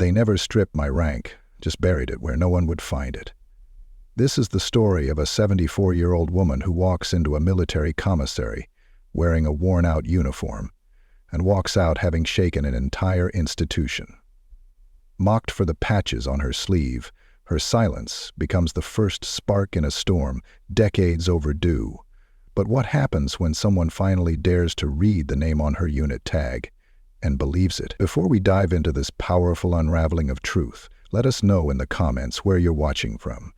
They never stripped my rank, just buried it where no one would find it. This is the story of a 74-year-old woman who walks into a military commissary wearing a worn-out uniform and walks out having shaken an entire institution. Mocked for the patches on her sleeve, her silence becomes the first spark in a storm, decades overdue. But what happens when someone finally dares to read the name on her unit tag and believes it? Before we dive into this powerful unraveling of truth, let us know in the comments where you're watching from.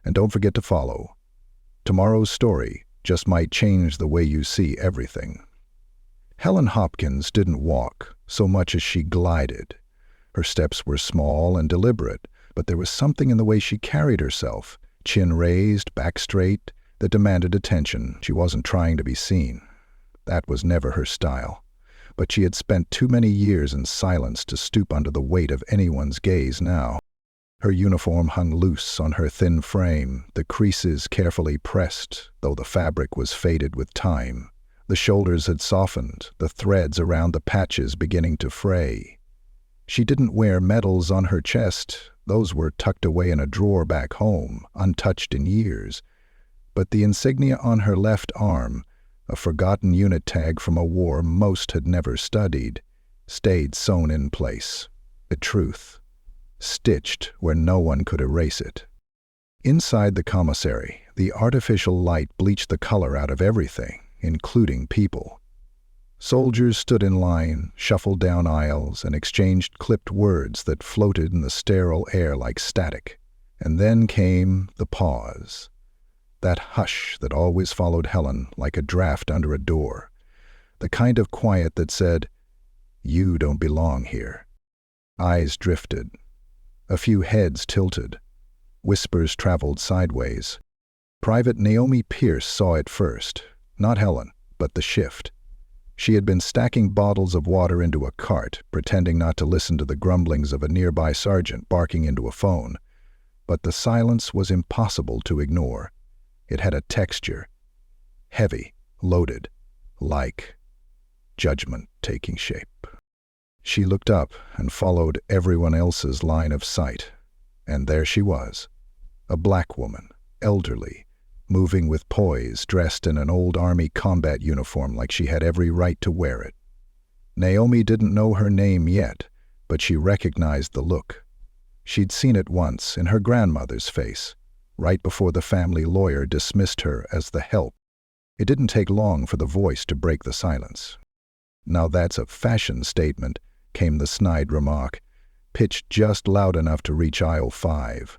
And don't forget to follow. Tomorrow's story just might change the way you see everything. Helen Hopkins didn't walk so much as she glided. Her steps were small and deliberate, but there was something in the way she carried herself, chin raised, back straight, that demanded attention. She wasn't trying to be seen. That was never her style. But she had spent too many years in silence to stoop under the weight of anyone's gaze now. Her uniform hung loose on her thin frame, the creases carefully pressed, though the fabric was faded with time. The shoulders had softened, the threads around the patches beginning to fray. She didn't wear medals on her chest. Those were tucked away in a drawer back home, untouched in years. But the insignia on her left arm, a forgotten unit tag from a war most had never studied, stayed sewn in place. The truth, stitched where no one could erase it. Inside the commissary, the artificial light bleached the color out of everything, including people. Soldiers stood in line, shuffled down aisles, and exchanged clipped words that floated in the sterile air like static. And then came the pause. That hush that always followed Helen like a draft under a door. The kind of quiet that said, "You don't belong here." Eyes drifted. A few heads tilted. Whispers traveled sideways. Private Naomi Pierce saw it first. Not Helen, but the shift. She had been stacking bottles of water into a cart, pretending not to listen to the grumblings of a nearby sergeant barking into a phone. But the silence was impossible to ignore. It had a texture. Heavy, loaded, like judgment taking shape. She looked up and followed everyone else's line of sight. And there she was, a black woman, elderly, moving with poise, dressed in an old army combat uniform like she had every right to wear it. Naomi didn't know her name yet, but she recognized the look. She'd seen it once in her grandmother's face, right before the family lawyer dismissed her as the help. It didn't take long for the voice to break the silence. "Now that's a fashion statement," came the snide remark, pitched just loud enough to reach aisle 5.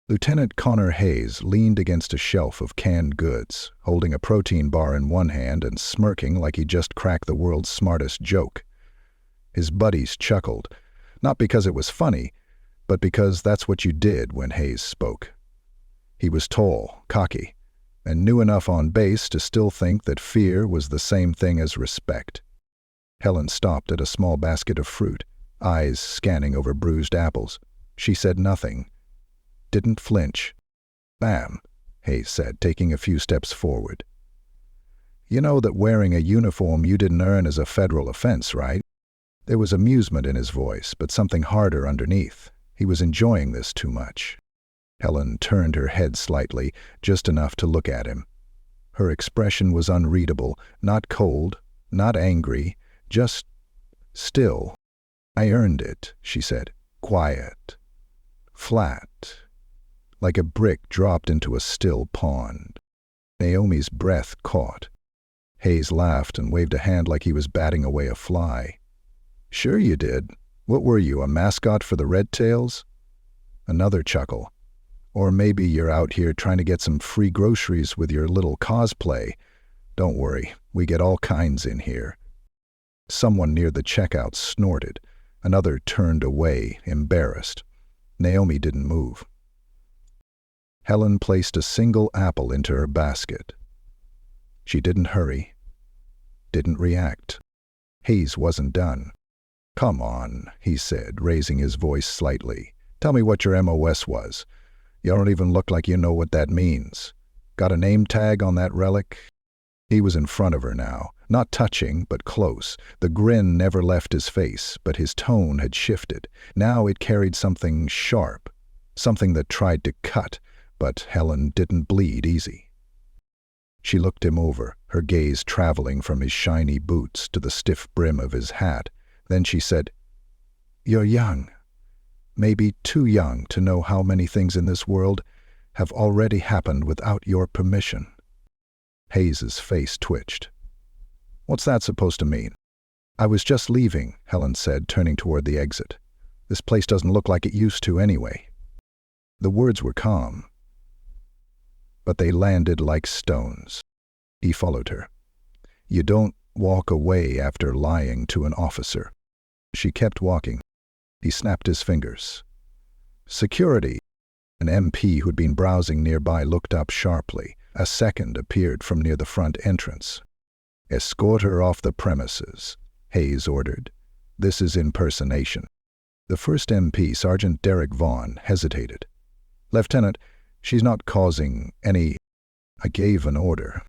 Lieutenant Connor Hayes leaned against a shelf of canned goods, holding a protein bar in one hand and smirking like he just cracked the world's smartest joke. His buddies chuckled, not because it was funny, but because that's what you did when Hayes spoke. He was tall, cocky, and knew enough on base to still think that fear was the same thing as respect. Helen stopped at a small basket of fruit, eyes scanning over bruised apples. She said nothing. Didn't flinch. "Ma'am," Hayes said, taking a few steps forward. "You know that wearing a uniform you didn't earn is a federal offense, right?" There was amusement in his voice, but something harder underneath. He was enjoying this too much. Helen turned her head slightly, just enough to look at him. Her expression was unreadable, not cold, not angry, just still. "I earned it," she said, quiet, flat, like a brick dropped into a still pond. Naomi's breath caught. Hayes laughed and waved a hand like he was batting away a fly. "Sure you did. What were you, a mascot for the Red Tails?" Another chuckle. "Or maybe you're out here trying to get some free groceries with your little cosplay. Don't worry, we get all kinds in here." Someone near the checkout snorted. Another turned away, embarrassed. Naomi didn't move. Helen placed a single apple into her basket. She didn't hurry, didn't react. Hayes wasn't done. "Come on," he said, raising his voice slightly. "Tell me what your MOS was. You don't even look like you know what that means. Got a name tag on that relic?" He was in front of her now, Not touching, but close. The grin never left his face, but his tone had shifted. Now it carried something sharp, something that tried to cut, but Helen didn't bleed easy. She looked him over, her gaze traveling from his shiny boots to the stiff brim of his hat. Then she said, "You're young. Maybe too young to know how many things in this world have already happened without your permission." Hayes's face twitched. "What's that supposed to mean?" "I was just leaving," Helen said, turning toward the exit. "This place doesn't look like it used to anyway." The words were calm, but they landed like stones. He followed her. "You don't walk away after lying to an officer." She kept walking. He snapped his fingers. "Security!" An MP who'd been browsing nearby looked up sharply. A second appeared from near the front entrance. "Escort her off the premises," Hayes ordered. "This is impersonation." The first MP, Sergeant Derek Vaughn, hesitated. "Lieutenant, she's not causing any—" "I gave an order."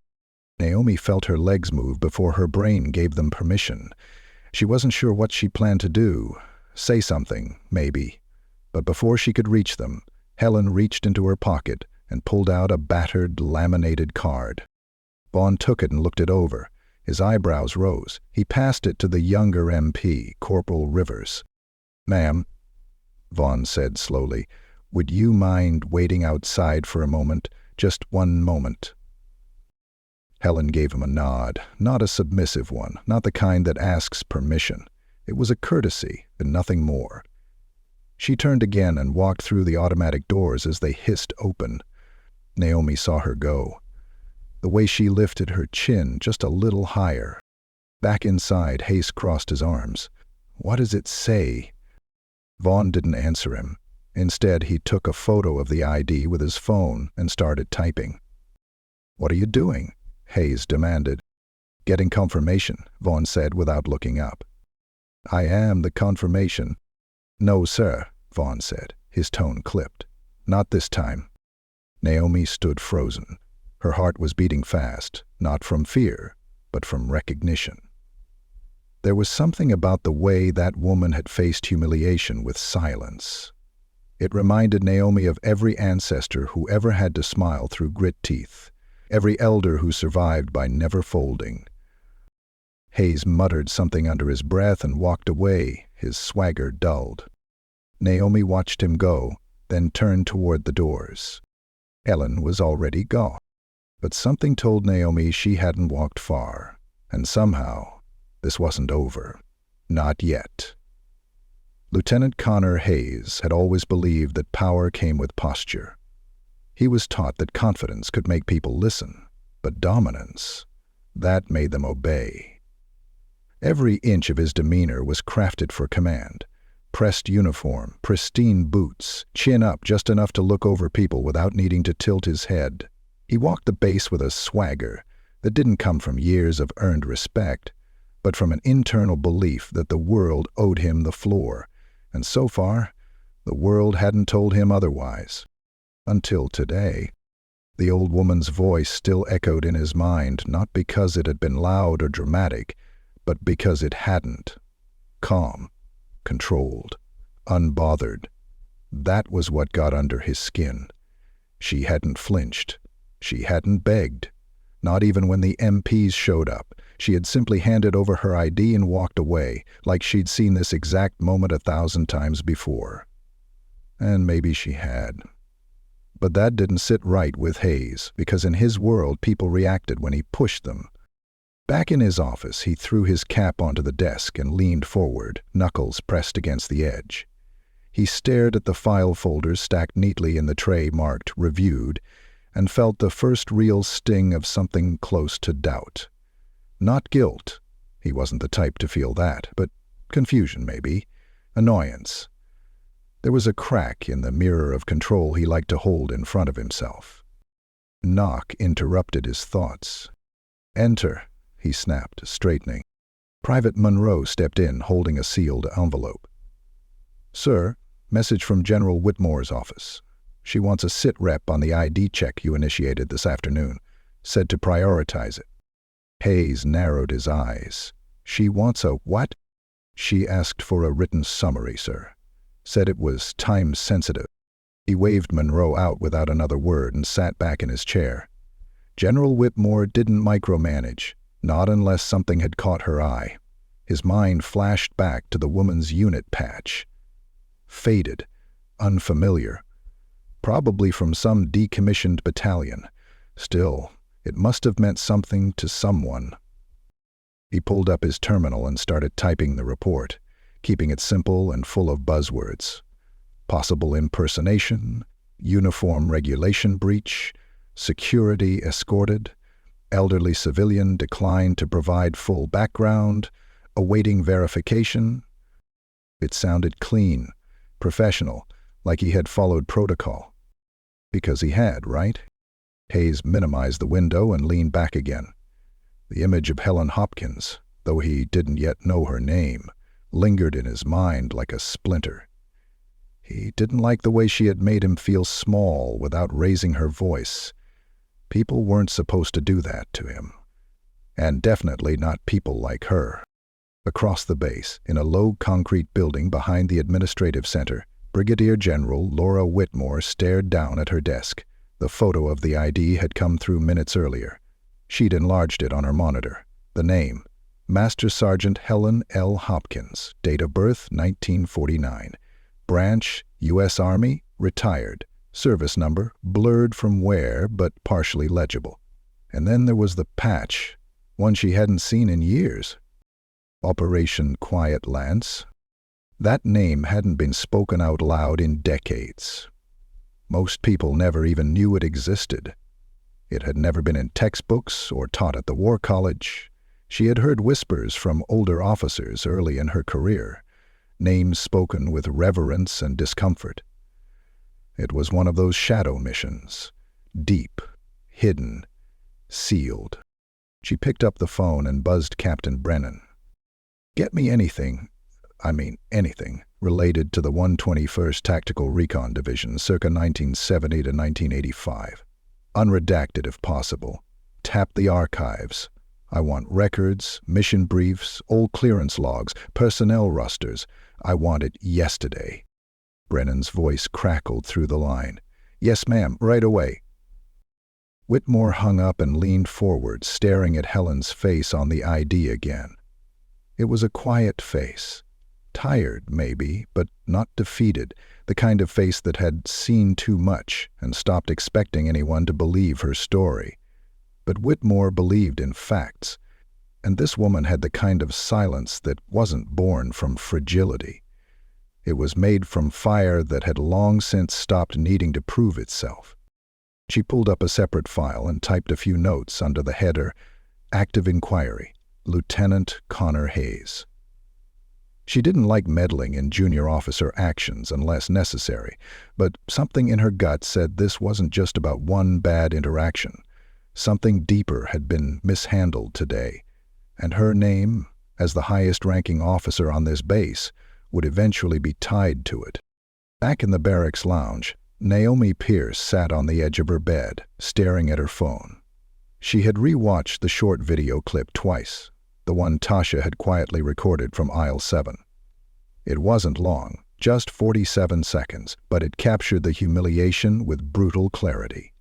Naomi felt her legs move before her brain gave them permission. She wasn't sure what she planned to do. Say something, maybe. But before she could reach them, Helen reached into her pocket and pulled out a battered, laminated card. Vaughn took it and looked it over. His eyebrows rose. He passed it to the younger MP, Corporal Rivers. "Ma'am," Vaughn said slowly, "would you mind waiting outside for a moment? Just one moment." Helen gave him a nod, not a submissive one, not the kind that asks permission. It was a courtesy and nothing more. She turned again and walked through the automatic doors as they hissed open. Naomi saw her go. The way she lifted her chin just a little higher. Back inside, Hayes crossed his arms. "What does it say?" Vaughn didn't answer him. Instead, he took a photo of the ID with his phone and started typing. "What are you doing?" Hayes demanded. "Getting confirmation," Vaughn said without looking up. "I am the confirmation." "No, sir," Vaughn said. His tone clipped. "Not this time." Naomi stood frozen. Her heart was beating fast, not from fear, but from recognition. There was something about the way that woman had faced humiliation with silence. It reminded Naomi of every ancestor who ever had to smile through grit teeth, every elder who survived by never folding. Hayes muttered something under his breath and walked away, his swagger dulled. Naomi watched him go, then turned toward the doors. Helen was already gone. But something told Naomi she hadn't walked far, and somehow this wasn't over. Not yet. Lieutenant Connor Hayes had always believed that power came with posture. He was taught that confidence could make people listen, but dominance, that made them obey. Every inch of his demeanor was crafted for command. Pressed uniform, pristine boots, chin up just enough to look over people without needing to tilt his head. He walked the base with a swagger that didn't come from years of earned respect, but from an internal belief that the world owed him the floor, and so far, the world hadn't told him otherwise. Until today. The old woman's voice still echoed in his mind, not because it had been loud or dramatic, but because it hadn't. Calm, controlled, unbothered. That was what got under his skin. She hadn't flinched. She hadn't begged. Not even when the MPs showed up. She had simply handed over her ID and walked away, like she'd seen this exact moment 1,000 times before. And maybe she had. But that didn't sit right with Hayes, because in his world people reacted when he pushed them. Back in his office, he threw his cap onto the desk and leaned forward, knuckles pressed against the edge. He stared at the file folders stacked neatly in the tray marked Reviewed, and felt the first real sting of something close to doubt. Not guilt. He wasn't the type to feel that, but confusion maybe, annoyance. There was a crack in the mirror of control he liked to hold in front of himself. Knock interrupted his thoughts. "Enter," he snapped, straightening. Private Monroe stepped in, holding a sealed envelope. "Sir, message from General Whitmore's office. She wants a sit rep on the ID check you initiated this afternoon. Said to prioritize it." Hayes narrowed his eyes. She wants a what? She asked for a written summary, sir. Said it was time-sensitive. He waved Monroe out without another word and sat back in his chair. General Whitmore didn't micromanage, not unless something had caught her eye. His mind flashed back to the woman's unit patch. Faded, unfamiliar. Probably from some decommissioned battalion. Still, it must have meant something to someone. He pulled up his terminal and started typing the report, keeping it simple and full of buzzwords. Possible impersonation, uniform regulation breach, security escorted, elderly civilian declined to provide full background, awaiting verification. It sounded clean, professional, like he had followed protocol. Because he had, right? Hayes minimized the window and leaned back again. The image of Helen Hopkins, though he didn't yet know her name, lingered in his mind like a splinter. He didn't like the way she had made him feel small without raising her voice. People weren't supposed to do that to him. And definitely not people like her. Across the base, in a low concrete building behind the administrative center, Brigadier General Laura Whitmore stared down at her desk. The photo of the ID had come through minutes earlier. She'd enlarged it on her monitor. The name, Master Sergeant Helen L. Hopkins, date of birth 1949. Branch, U.S. Army, retired. Service number, blurred from where, but partially legible. And then there was the patch, one she hadn't seen in years. Operation Quiet Lance. That name hadn't been spoken out loud in decades. Most people never even knew it existed. It had never been in textbooks or taught at the War College. She had heard whispers from older officers early in her career, names spoken with reverence and discomfort. It was one of those shadow missions, deep, hidden, sealed. She picked up the phone and buzzed Captain Brennan. Get me anything, related to the 121st Tactical Recon Division circa 1970 to 1985. Unredacted if possible. Tap the archives. I want records, mission briefs, old clearance logs, personnel rosters. I want it yesterday. Brennan's voice crackled through the line. Yes, ma'am, right away. Whitmore hung up and leaned forward, staring at Helen's face on the ID again. It was a quiet face. Tired, maybe, but not defeated, the kind of face that had seen too much and stopped expecting anyone to believe her story. But Whitmore believed in facts, and this woman had the kind of silence that wasn't born from fragility. It was made from fire that had long since stopped needing to prove itself. She pulled up a separate file and typed a few notes under the header, Active Inquiry, Lieutenant Connor Hayes. She didn't like meddling in junior officer actions unless necessary, but something in her gut said this wasn't just about one bad interaction. Something deeper had been mishandled today, and her name, as the highest-ranking officer on this base, would eventually be tied to it. Back in the barracks lounge, Naomi Pierce sat on the edge of her bed, staring at her phone. She had rewatched the short video clip twice, the one Tasha had quietly recorded from aisle 7. It wasn't long, just 47 seconds, but it captured the humiliation with brutal clarity.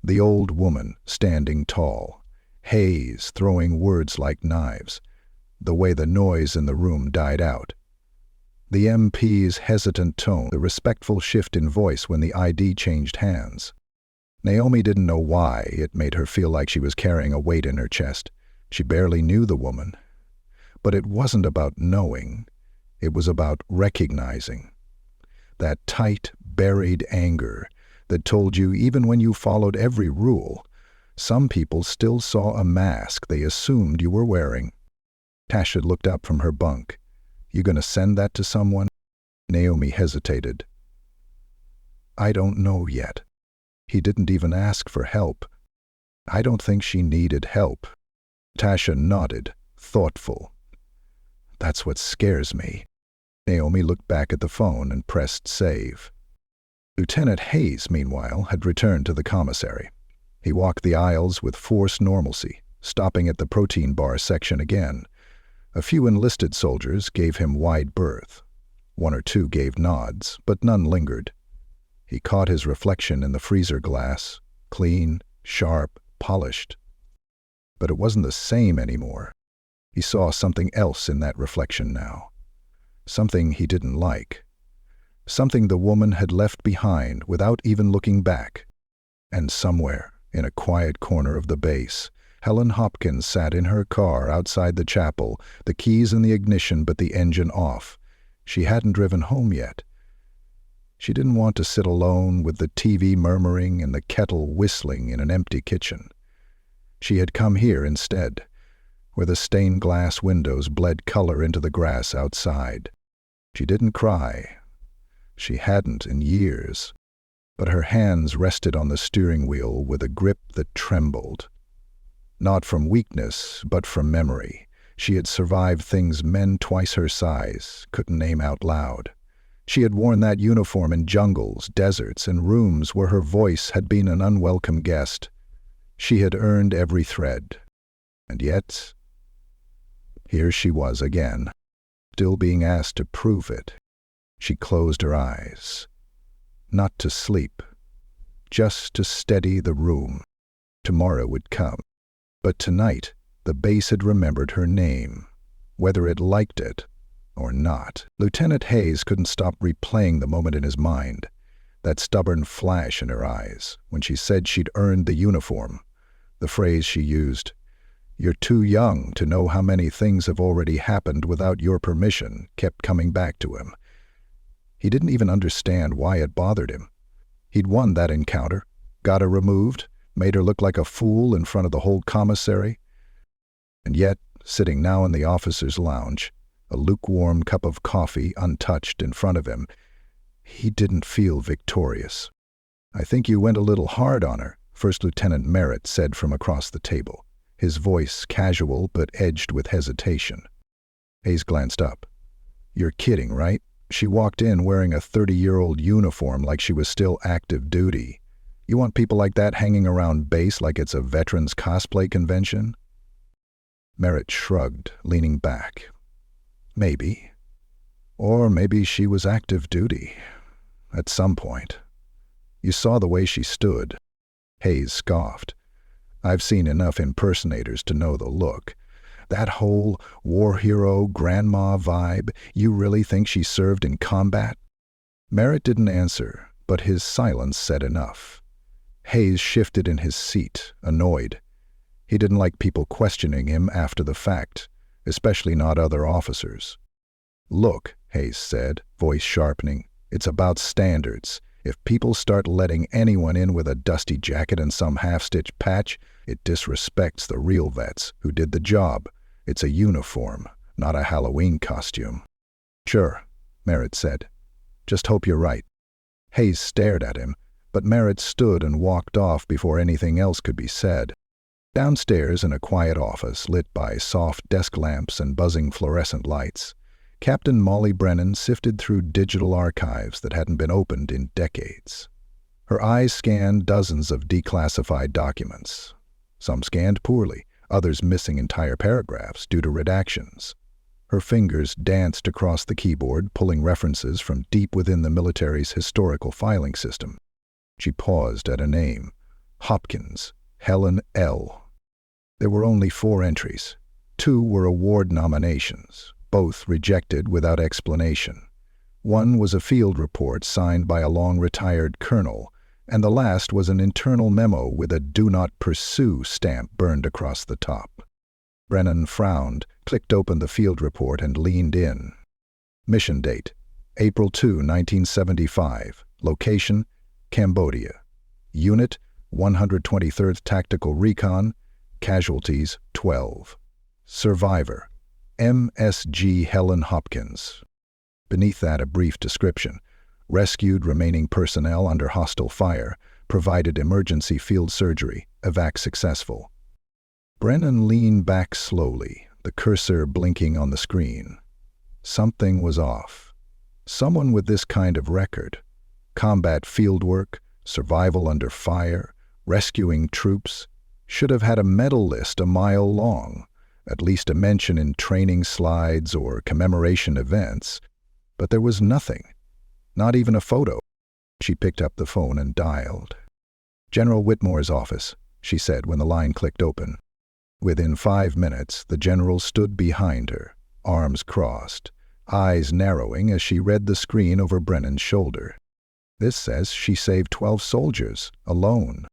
The old woman standing tall, Hayes throwing words like knives, the way the noise in the room died out. The MP's hesitant tone, the respectful shift in voice when the ID changed hands. Naomi didn't know why it made her feel like she was carrying a weight in her chest. She barely knew the woman. But it wasn't about knowing. It was about recognizing. That tight, buried anger that told you even when you followed every rule, some people still saw a mask they assumed you were wearing. Tasha looked up from her bunk. You gonna send that to someone? Naomi hesitated. I don't know yet. He didn't even ask for help. I don't think she needed help. Tasha nodded, thoughtful. That's what scares me. Naomi looked back at the phone and pressed save. Lieutenant Hayes, meanwhile, had returned to the commissary. He walked the aisles with forced normalcy, stopping at the protein bar section again. A few enlisted soldiers gave him wide berth. One or two gave nods, but none lingered. He caught his reflection in the freezer glass, clean, sharp, polished. But it wasn't the same anymore. He saw something else in that reflection now. Something he didn't like. Something the woman had left behind without even looking back. And somewhere, in a quiet corner of the base, Helen Hopkins sat in her car outside the chapel, the keys in the ignition but the engine off. She hadn't driven home yet. She didn't want to sit alone with the TV murmuring and the kettle whistling in an empty kitchen. She had come here instead, where the stained glass windows bled color into the grass outside. She didn't cry. She hadn't in years. But her hands rested on the steering wheel with a grip that trembled. Not from weakness, but from memory. She had survived things men twice her size couldn't name out loud. She had worn that uniform in jungles, deserts, and rooms where her voice had been an unwelcome guest. She had earned every thread. And yet, here she was again, still being asked to prove it. She closed her eyes. Not to sleep, just to steady the room. Tomorrow would come. But tonight, the base had remembered her name, whether it liked it or not. Lieutenant Hayes couldn't stop replaying the moment in his mind, that stubborn flash in her eyes when she said she'd earned the uniform. The phrase she used, "You're too young to know how many things have already happened without your permission," kept coming back to him. He didn't even understand why it bothered him. He'd won that encounter, got her removed, made her look like a fool in front of the whole commissary. And yet, sitting now in the officer's lounge, a lukewarm cup of coffee untouched in front of him, he didn't feel victorious. "I think you went a little hard on her," First Lieutenant Merritt said from across the table, his voice casual but edged with hesitation. Hayes glanced up. "You're kidding, right? She walked in wearing a 30-year-old uniform like she was still active duty. You want people like that hanging around base like it's a veterans cosplay convention?" Merritt shrugged, leaning back. Maybe. Or maybe she was active duty. At some point. You saw the way she stood. Hayes scoffed. "I've seen enough impersonators to know the look. That whole war hero, grandma vibe, you really think she served in combat?" Merritt didn't answer, but his silence said enough. Hayes shifted in his seat, annoyed. He didn't like people questioning him after the fact, especially not other officers. "Look," Hayes said, voice sharpening, "it's about standards. If people start letting anyone in with a dusty jacket and some half-stitch patch, it disrespects the real vets who did the job. It's a uniform, not a Halloween costume." "Sure," Merritt said. "Just hope you're right." Hayes stared at him, but Merritt stood and walked off before anything else could be said. Downstairs in a quiet office lit by soft desk lamps and buzzing fluorescent lights, Captain Molly Brennan sifted through digital archives that hadn't been opened in decades. Her eyes scanned dozens of declassified documents. Some scanned poorly, others missing entire paragraphs due to redactions. Her fingers danced across the keyboard, pulling references from deep within the military's historical filing system. She paused at a name. Hopkins, Helen L. There were only 4 entries. 2 were award nominations, both rejected without explanation. One was a field report signed by a long-retired colonel, and the last was an internal memo with a "Do Not Pursue" stamp burned across the top. Brennan frowned, clicked open the field report, and leaned in. Mission date, April 2, 1975. Location, Cambodia. Unit, 123rd Tactical Recon. Casualties, 12. Survivor, MSG Helen Hopkins. Beneath that, a brief description. Rescued remaining personnel under hostile fire, provided emergency field surgery, evac successful. Brennan leaned back slowly, the cursor blinking on the screen. Something was off. Someone with this kind of record, combat fieldwork, survival under fire, rescuing troops, should have had a medal list a mile long, at least a mention in training slides or commemoration events. But there was nothing, not even a photo. She picked up the phone and dialed. "General Whitmore's office," she said when the line clicked open. Within 5 minutes, the general stood behind her, arms crossed, eyes narrowing as she read the screen over Brennan's shoulder. "This says she saved 12 soldiers, alone."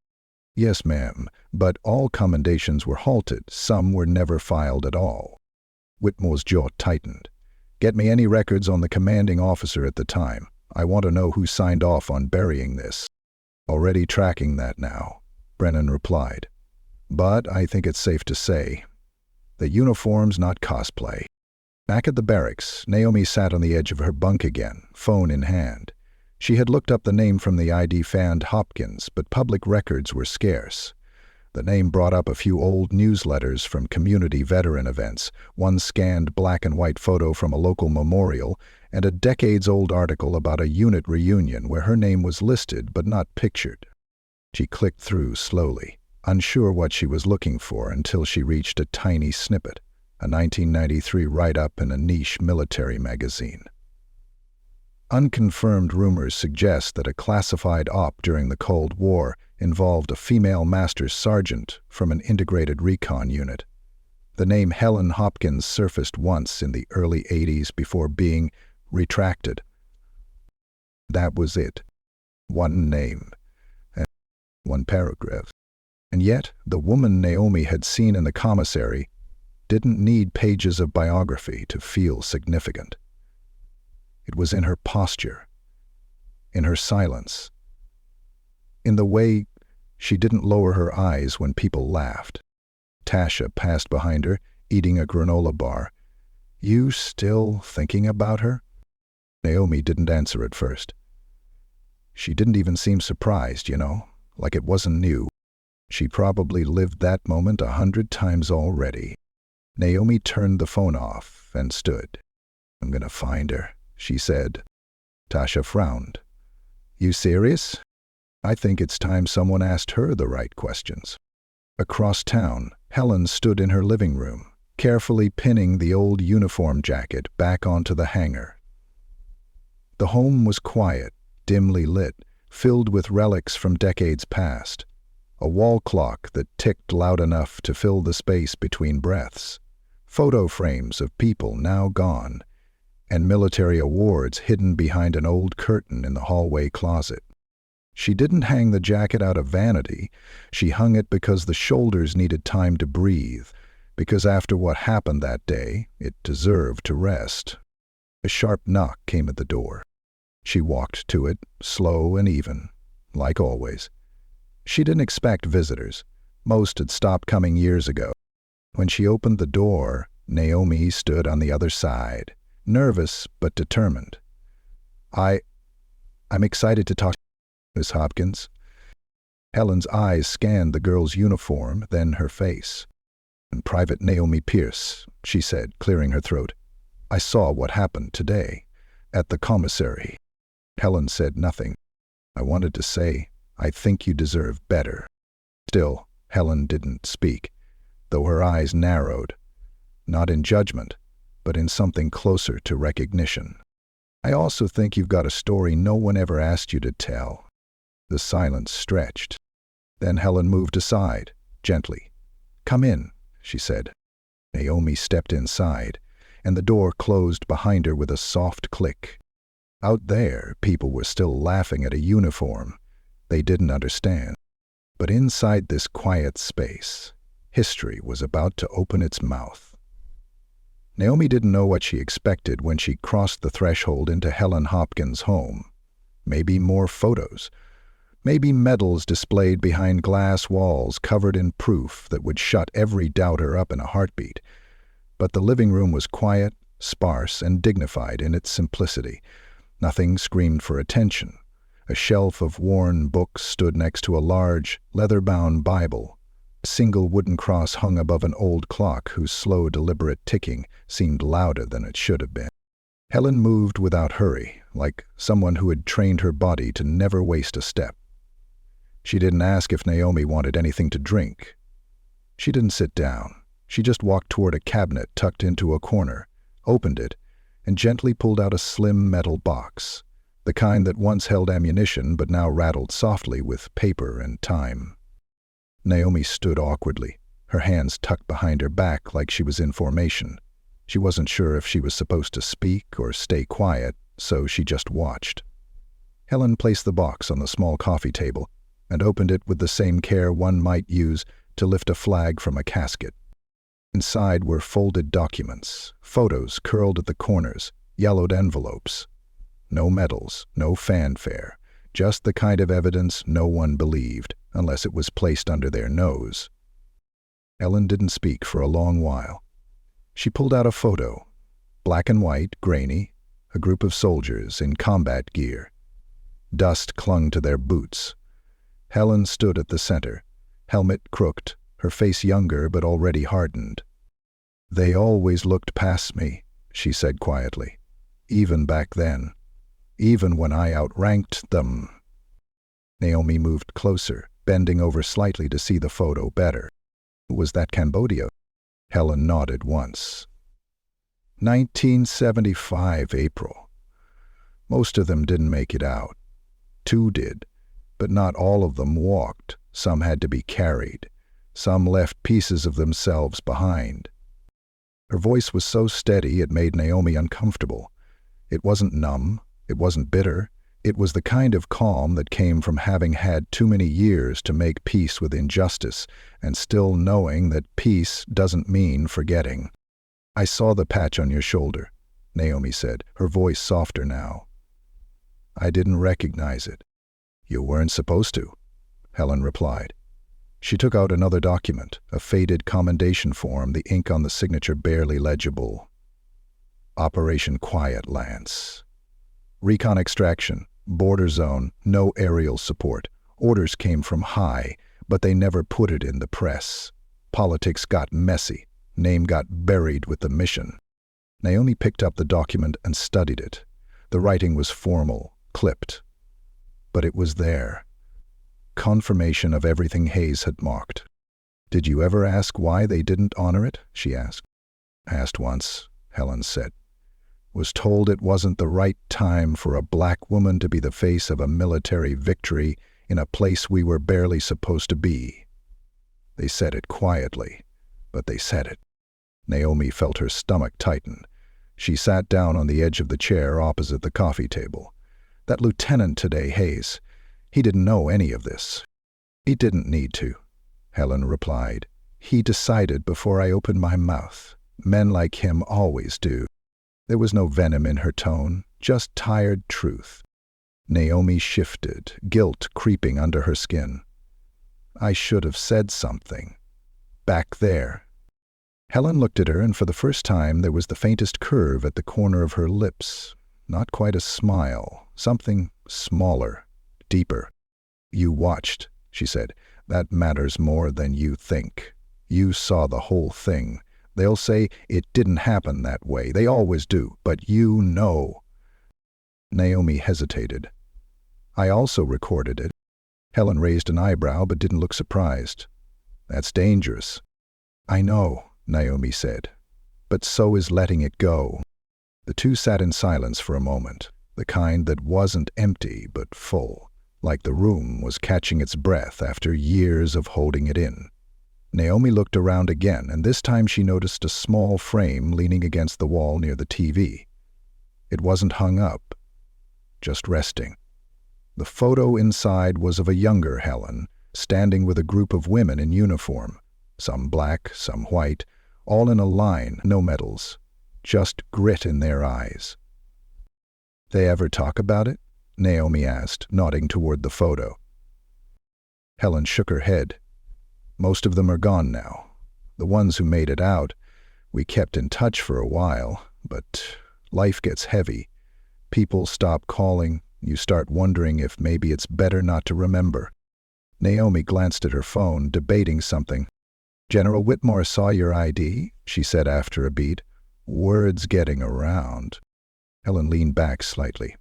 "Yes, ma'am, but all commendations were halted. Some were never filed at all." Whitmore's jaw tightened. "Get me any records on the commanding officer at the time. I want to know who signed off on burying this." "Already tracking that now," Brennan replied. "But I think it's safe to say the uniform's not cosplay." Back at the barracks, Naomi sat on the edge of her bunk again, phone in hand. She had looked up the name from the ID found Hopkins, but public records were scarce. The name brought up a few old newsletters from community veteran events, one scanned black and white photo from a local memorial, and a decades-old article about a unit reunion where her name was listed but not pictured. She clicked through slowly, unsure what she was looking for until she reached a tiny snippet, a 1993 write-up in a niche military magazine. Unconfirmed rumors suggest that a classified op during the Cold War involved a female master sergeant from an integrated recon unit. The name Helen Hopkins surfaced once in the early 80s before being retracted. That was it. One name and one paragraph. And yet, the woman Naomi had seen in the commissary didn't need pages of biography to feel significant. It was in her posture, in her silence, in the way she didn't lower her eyes when people laughed. Tasha passed behind her, eating a granola bar. "You still thinking about her?" Naomi didn't answer at first. She didn't even seem surprised, like it wasn't new. She probably lived that moment 100 times already. Naomi turned the phone off and stood. "I'm gonna find her," she said. Tasha frowned. "You serious?" "I think it's time someone asked her the right questions." Across town, Helen stood in her living room, carefully pinning the old uniform jacket back onto the hanger. The home was quiet, dimly lit, filled with relics from decades past. A wall clock that ticked loud enough to fill the space between breaths. Photo frames of people now gone, and military awards hidden behind an old curtain in the hallway closet. She didn't hang the jacket out of vanity. She hung it because the shoulders needed time to breathe, because after what happened that day, it deserved to rest. A sharp knock came at the door. She walked to it, slow and even, like always. She didn't expect visitors. Most had stopped coming years ago. When she opened the door, Naomi stood on the other side, nervous but determined. I'm excited to talk to Miss Hopkins." Helen's eyes scanned the girl's uniform, then her face. "Private Naomi Pierce," she said, clearing her throat. "I saw what happened today, at the commissary." Helen said nothing. "I wanted to say, I think you deserve better." Still, Helen didn't speak, though her eyes narrowed, not in judgment, but in something closer to recognition. "I also think you've got a story no one ever asked you to tell." The silence stretched. Then Helen moved aside, gently. "Come in," she said. Naomi stepped inside, and the door closed behind her with a soft click. Out there, people were still laughing at a uniform they didn't understand. But inside this quiet space, history was about to open its mouth. Naomi didn't know what she expected when she crossed the threshold into Helen Hopkins' home. Maybe more photos. Maybe medals displayed behind glass walls covered in proof that would shut every doubter up in a heartbeat. But the living room was quiet, sparse, and dignified in its simplicity. Nothing screamed for attention. A shelf of worn books stood next to a large, leather-bound Bible. A single wooden cross hung above an old clock whose slow, deliberate ticking seemed louder than it should have been. Helen moved without hurry, like someone who had trained her body to never waste a step. She didn't ask if Naomi wanted anything to drink. She didn't sit down. She just walked toward a cabinet tucked into a corner, opened it, and gently pulled out a slim metal box, the kind that once held ammunition but now rattled softly with paper and time. Naomi stood awkwardly, her hands tucked behind her back like she was in formation. She wasn't sure if she was supposed to speak or stay quiet, so she just watched. Helen placed the box on the small coffee table and opened it with the same care one might use to lift a flag from a casket. Inside were folded documents, photos curled at the corners, yellowed envelopes. No medals, no fanfare, just the kind of evidence no one believed, unless it was placed under their nose. Helen didn't speak for a long while. She pulled out a photo, black and white, grainy, a group of soldiers in combat gear. Dust clung to their boots. Helen stood at the center, helmet crooked, her face younger but already hardened. "They always looked past me," she said quietly. "Even back then. Even when I outranked them." Naomi moved closer, bending over slightly to see the photo better. Was that Cambodia? Helen nodded once. 1975 April. Most of them didn't make it out. 2 did, but not all of them walked. Some had to be carried. Some left pieces of themselves behind. Her voice was so steady it made Naomi uncomfortable. It wasn't numb. It wasn't bitter. It was the kind of calm that came from having had too many years to make peace with injustice and still knowing that peace doesn't mean forgetting. "I saw the patch on your shoulder," Naomi said, her voice softer now. "I didn't recognize it." "You weren't supposed to," Helen replied. She took out another document, a faded commendation form, the ink on the signature barely legible. Operation Quiet Lance. Recon extraction, border zone, no aerial support. Orders came from high, but they never put it in the press. Politics got messy. Name got buried with the mission. Naomi picked up the document and studied it. The writing was formal, clipped. But it was there. Confirmation of everything Hayes had marked. "Did you ever ask why they didn't honor it?" she asked. "Asked once," Helen said. "Was told it wasn't the right time for a black woman to be the face of a military victory in a place we were barely supposed to be." They said it quietly, but they said it. Naomi felt her stomach tighten. She sat down on the edge of the chair opposite the coffee table. "That lieutenant today, Hayes, he didn't know any of this." "He didn't need to," Helen replied. "He decided before I opened my mouth. Men like him always do." There was no venom in her tone, just tired truth. Naomi shifted, guilt creeping under her skin. "I should have said something. Back there." Helen looked at her, and for the first time there was the faintest curve at the corner of her lips. Not quite a smile, something smaller, deeper. "You watched," she said. "That matters more than you think. You saw the whole thing. They'll say it didn't happen that way. They always do, but you know." Naomi hesitated. "I also recorded it." Helen raised an eyebrow but didn't look surprised. "That's dangerous." "I know," Naomi said, "but so is letting it go." The two sat in silence for a moment, the kind that wasn't empty but full, like the room was catching its breath after years of holding it in. Naomi looked around again, and this time she noticed a small frame leaning against the wall near the TV. It wasn't hung up, just resting. The photo inside was of a younger Helen, standing with a group of women in uniform, some black, some white, all in a line, no medals, just grit in their eyes. "They ever talk about it?" Naomi asked, nodding toward the photo. Helen shook her head. "Most of them are gone now. The ones who made it out, we kept in touch for a while, but life gets heavy. People stop calling. You start wondering if maybe it's better not to remember." Naomi glanced at her phone, debating something. "General Whitmore saw your ID," she said after a beat. "Word's getting around." Helen leaned back slightly.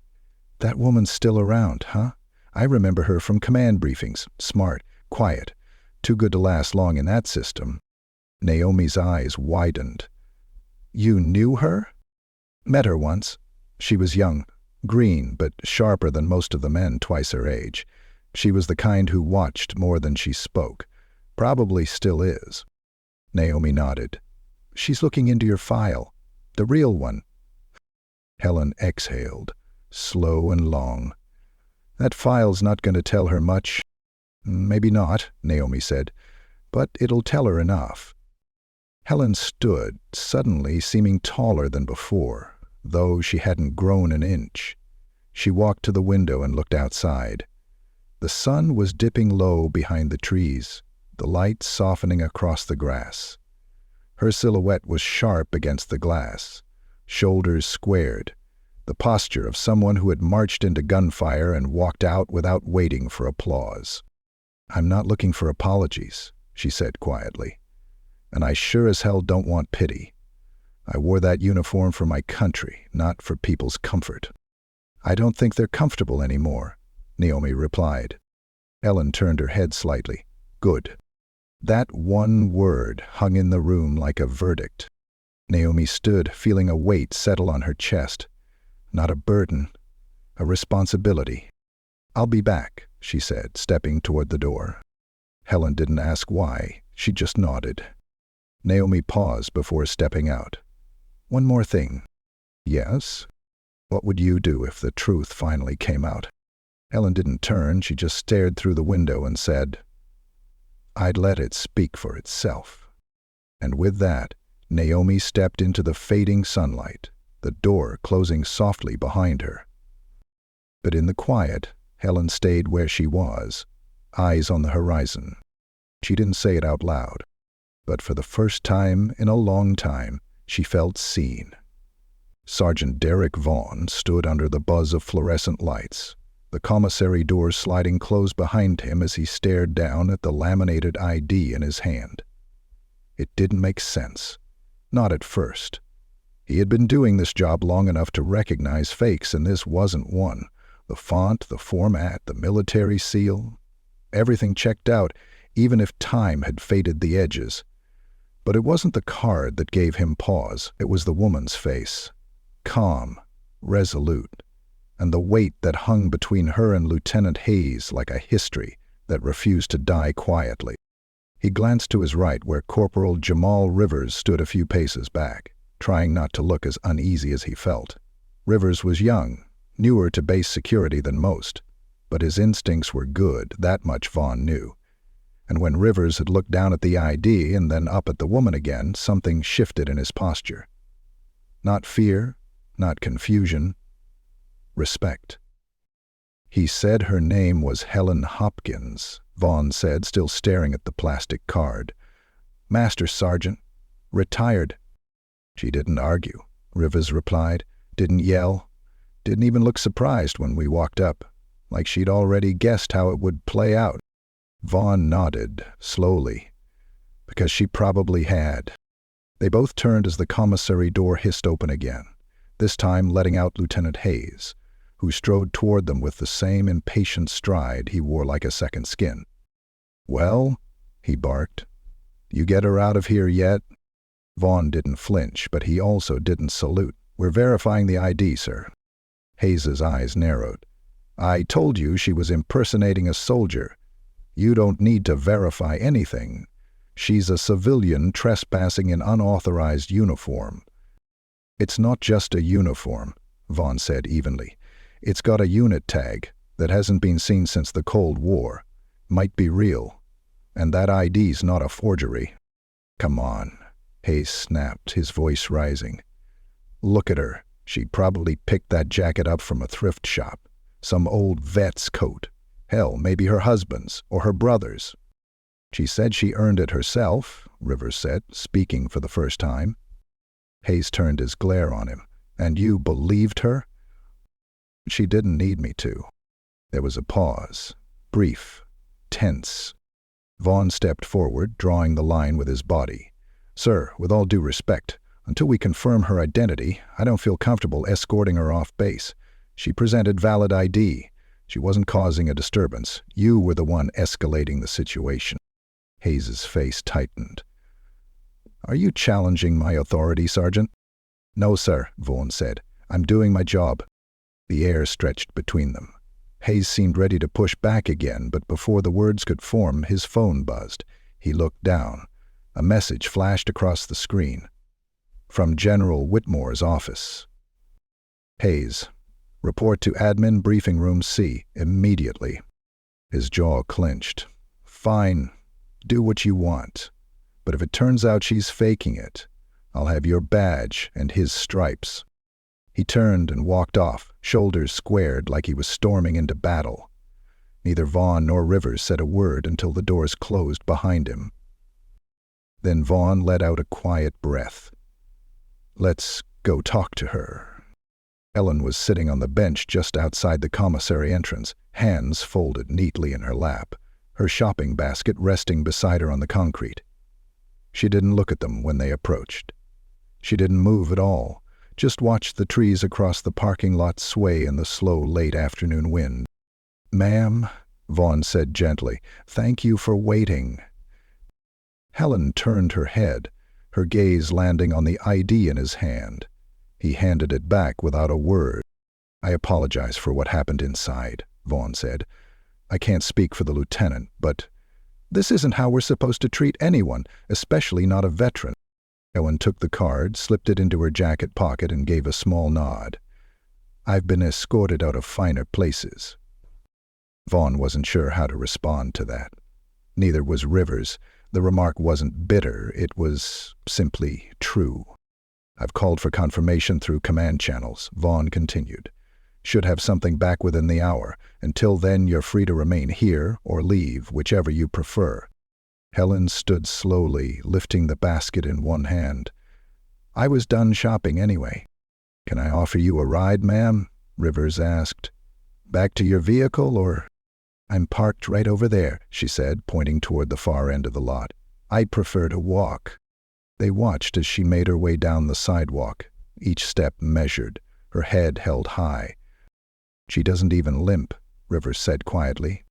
"That woman's still around, huh? I remember her from command briefings. Smart, quiet. Too good to last long in that system." Naomi's eyes widened. You knew her? Met her once. She was young, green, but sharper than most of the men twice her age. She was the kind who watched more than she spoke. Probably still is. Naomi nodded. She's looking into your file. The real one. Helen exhaled, slow and long. That file's not going to tell her much. Maybe not, Naomi said, but it'll tell her enough. Helen stood, suddenly seeming taller than before, though she hadn't grown an inch. She walked to the window and looked outside. The sun was dipping low behind the trees, the light softening across the grass. Her silhouette was sharp against the glass, shoulders squared, the posture of someone who had marched into gunfire and walked out without waiting for applause. I'm not looking for apologies, she said quietly, and I sure as hell don't want pity. I wore that uniform for my country, not for people's comfort. I don't think they're comfortable anymore, Naomi replied. Helen turned her head slightly. Good. That one word hung in the room like a verdict. Naomi stood, feeling a weight settle on her chest. Not a burden, a responsibility. I'll be back, she said, stepping toward the door. Helen didn't ask why, she just nodded. Naomi paused before stepping out. One more thing. Yes? What would you do if the truth finally came out? Helen didn't turn, she just stared through the window and said, I'd let it speak for itself. And with that, Naomi stepped into the fading sunlight, the door closing softly behind her. But in the quiet, Helen stayed where she was, eyes on the horizon. She didn't say it out loud, but for the first time in a long time, she felt seen. Sergeant Derek Vaughn stood under the buzz of fluorescent lights, the commissary door sliding closed behind him as he stared down at the laminated ID in his hand. It didn't make sense. Not at first. He had been doing this job long enough to recognize fakes, and this wasn't one. The font, the format, the military seal, everything checked out, even if time had faded the edges. But it wasn't the card that gave him pause, it was the woman's face. Calm, resolute, and the weight that hung between her and Lieutenant Hayes like a history that refused to die quietly. He glanced to his right where Corporal Jamal Rivers stood a few paces back, trying not to look as uneasy as he felt. Rivers was young, newer to base security than most, but his instincts were good, that much Vaughn knew. And when Rivers had looked down at the ID and then up at the woman again, something shifted in his posture. Not fear, not confusion, respect. He said her name was Helen Hopkins, Vaughn said, still staring at the plastic card. Master Sergeant. Retired. She didn't argue, Rivers replied, didn't yell, didn't even look surprised when we walked up, like she'd already guessed how it would play out. Vaughn nodded, slowly, because she probably had. They both turned as the commissary door hissed open again, this time letting out Lieutenant Hayes, who strode toward them with the same impatient stride he wore like a second skin. Well, he barked, you get her out of here yet? Vaughn didn't flinch, but he also didn't salute. We're verifying the ID, sir. Hayes's eyes narrowed. I told you she was impersonating a soldier. You don't need to verify anything. She's a civilian trespassing in unauthorized uniform. It's not just a uniform, Vaughn said evenly. It's got a unit tag that hasn't been seen since the Cold War. Might be real. And that ID's not a forgery. Come on, Hayes snapped, his voice rising. Look at her. She probably picked that jacket up from a thrift shop. Some old vet's coat. Hell, maybe her husband's or her brother's. She said she earned it herself, Rivers said, speaking for the first time. Hayes turned his glare on him. And you believed her? She didn't need me to. There was a pause, brief, tense. Vaughn stepped forward, drawing the line with his body. Sir, with all due respect, until we confirm her identity, I don't feel comfortable escorting her off base. She presented valid ID. She wasn't causing a disturbance. You were the one escalating the situation. Hayes's face tightened. Are you challenging my authority, Sergeant? No, sir, Vaughan said. I'm doing my job. The air stretched between them. Hayes seemed ready to push back again, but before the words could form, his phone buzzed. He looked down. A message flashed across the screen. From General Whitmore's office. Hayes, report to Admin Briefing Room C, immediately. His jaw clenched. Fine, do what you want. But if it turns out she's faking it, I'll have your badge and his stripes. He turned and walked off, shoulders squared like he was storming into battle. Neither Vaughan nor Rivers said a word until the doors closed behind him. Then Vaughan let out a quiet breath. Let's go talk to her. Helen was sitting on the bench just outside the commissary entrance, hands folded neatly in her lap, her shopping basket resting beside her on the concrete. She didn't look at them when they approached. She didn't move at all, just watched the trees across the parking lot sway in the slow late afternoon wind. Ma'am, Vaughan said gently, thank you for waiting. Helen turned her head, her gaze landing on the ID in his hand. He handed it back without a word. I apologize for what happened inside, Vaughan said. I can't speak for the lieutenant, but this isn't how we're supposed to treat anyone, especially not a veteran. Helen took the card, slipped it into her jacket pocket, and gave a small nod. I've been escorted out of finer places. Vaughan wasn't sure how to respond to that. Neither was Rivers. The remark wasn't bitter, it was simply true. I've called for confirmation through command channels, Vaughan continued. Should have something back within the hour. Until then, you're free to remain here or leave, whichever you prefer. Helen stood slowly, lifting the basket in one hand. I was done shopping anyway. Can I offer you a ride, ma'am? Rivers asked. Back to your vehicle, or? I'm parked right over there, she said, pointing toward the far end of the lot. I'd prefer to walk. They watched as she made her way down the sidewalk, each step measured, her head held high. She doesn't even limp, Rivers said quietly.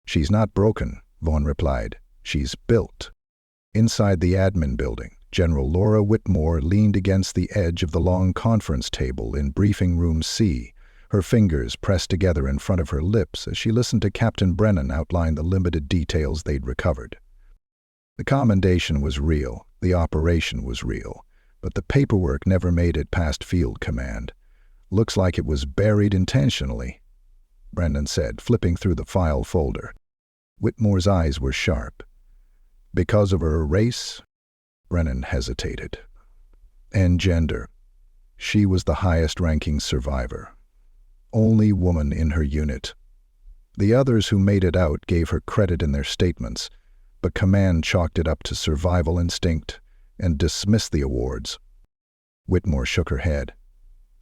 She's not broken, Vaughan replied. She's built. Inside the admin building, General Laura Whitmore leaned against the edge of the long conference table in Briefing Room C, her fingers pressed together in front of her lips as she listened to Captain Brennan outline the limited details they'd recovered. The commendation was real, the operation was real, but the paperwork never made it past field command. Looks like it was buried intentionally, Brennan said, flipping through the file folder. Whitmore's eyes were sharp. Because of her race? Brennan hesitated. And gender. She was the highest-ranking survivor. Only woman in her unit. The others who made it out gave her credit in their statements, but command chalked it up to survival instinct and dismissed the awards. Whitmore shook her head.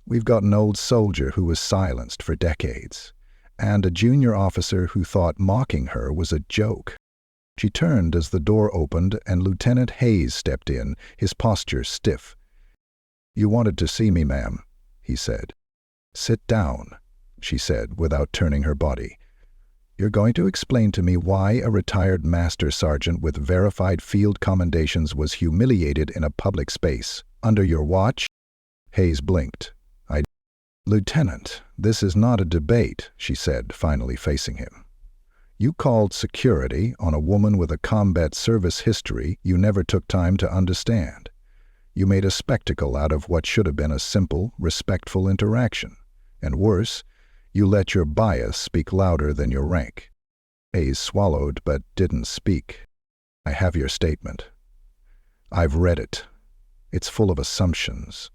We've got an old soldier who was silenced for decades, and a junior officer who thought mocking her was a joke. She turned as the door opened and Lieutenant Hayes stepped in, his posture stiff. You wanted to see me, ma'am, he said. Sit down, she said without turning her body. You're going to explain to me why a retired master sergeant with verified field commendations was humiliated in a public space under your watch? Hayes blinked. Lieutenant, this is not a debate, she said, finally facing him. You called security on a woman with a combat service history you never took time to understand. You made a spectacle out of what should have been a simple, respectful interaction. And worse, you let your bias speak louder than your rank. Hayes swallowed but didn't speak. I have your statement. I've read it. It's full of assumptions.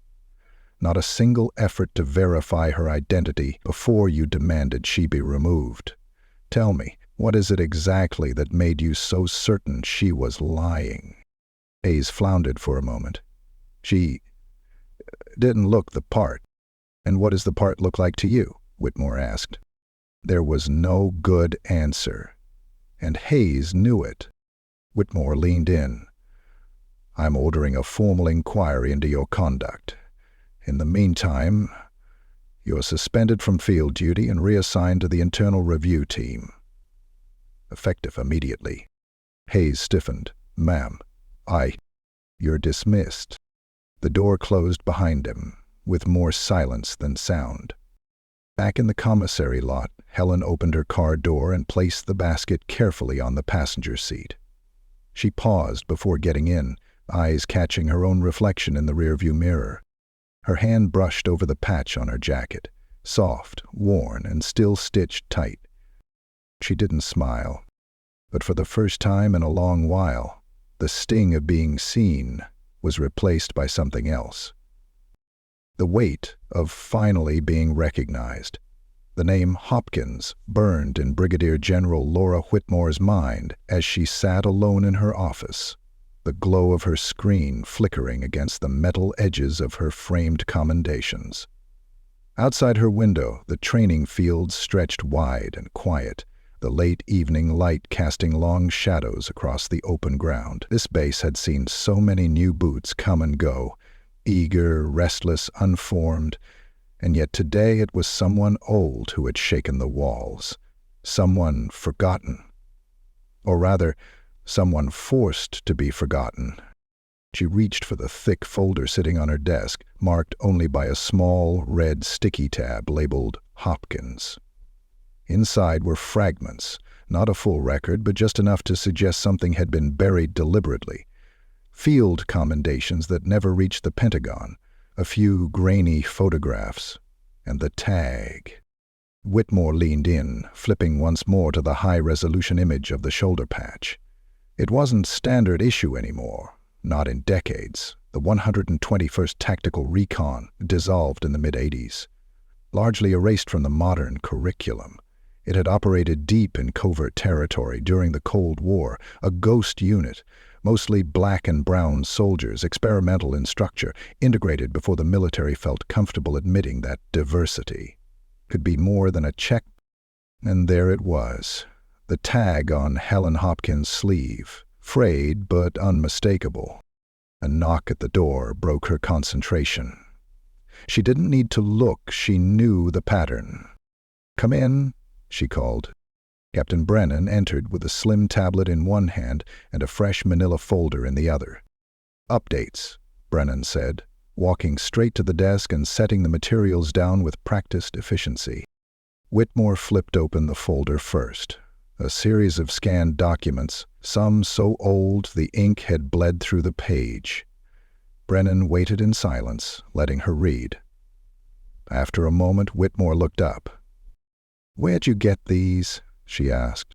Not a single effort to verify her identity before you demanded she be removed. Tell me, what is it exactly that made you so certain she was lying? Hayes floundered for a moment. She didn't look the part. And what does the part look like to you? Whitmore asked. There was no good answer, and Hayes knew it. Whitmore leaned in. I'm ordering a formal inquiry into your conduct. In the meantime, you're suspended from field duty and reassigned to the internal review team. Effective immediately. Hayes stiffened. Ma'am, "You're dismissed." The door closed behind him, with more silence than sound. Back in the commissary lot, Helen opened her car door and placed the basket carefully on the passenger seat. She paused before getting in, eyes catching her own reflection in the rearview mirror. Her hand brushed over the patch on her jacket, soft, worn, and still stitched tight. She didn't smile, but for the first time in a long while, the sting of being seen was replaced by something else. The weight of finally being recognized. The name Hopkins burned in Brigadier General Laura Whitmore's mind as she sat alone in her office, the glow of her screen flickering against the metal edges of her framed commendations. Outside her window, the training fields stretched wide and quiet, the late evening light casting long shadows across the open ground. This base had seen so many new boots come and go, eager, restless, unformed, and yet today it was someone old who had shaken the walls, someone forgotten. Or rather, someone forced to be forgotten. She reached for the thick folder sitting on her desk, marked only by a small, red sticky tab labeled Hopkins. Inside were fragments, not a full record, but just enough to suggest something had been buried deliberately. Field commendations that never reached the Pentagon, a few grainy photographs, and the tag. Whitmore leaned in, flipping once more to the high-resolution image of the shoulder patch. It wasn't standard issue anymore, not in decades. The 121st Tactical Recon dissolved in the mid-'80s. Largely erased from the modern curriculum, it had operated deep in covert territory during the Cold War, a ghost unit, mostly black and brown soldiers, experimental in structure, integrated before the military felt comfortable admitting that diversity could be more than a check. And there it was, the tag on Helen Hopkins' sleeve, frayed but unmistakable. A knock at the door broke her concentration. She didn't need to look, she knew the pattern. "Come in," she called. Captain Brennan entered with a slim tablet in one hand and a fresh manila folder in the other. "Updates," Brennan said, walking straight to the desk and setting the materials down with practiced efficiency. Whitmore flipped open the folder first. A series of scanned documents, some so old the ink had bled through the page. Brennan waited in silence, letting her read. After a moment, Whitmore looked up. "Where'd you get these?" she asked.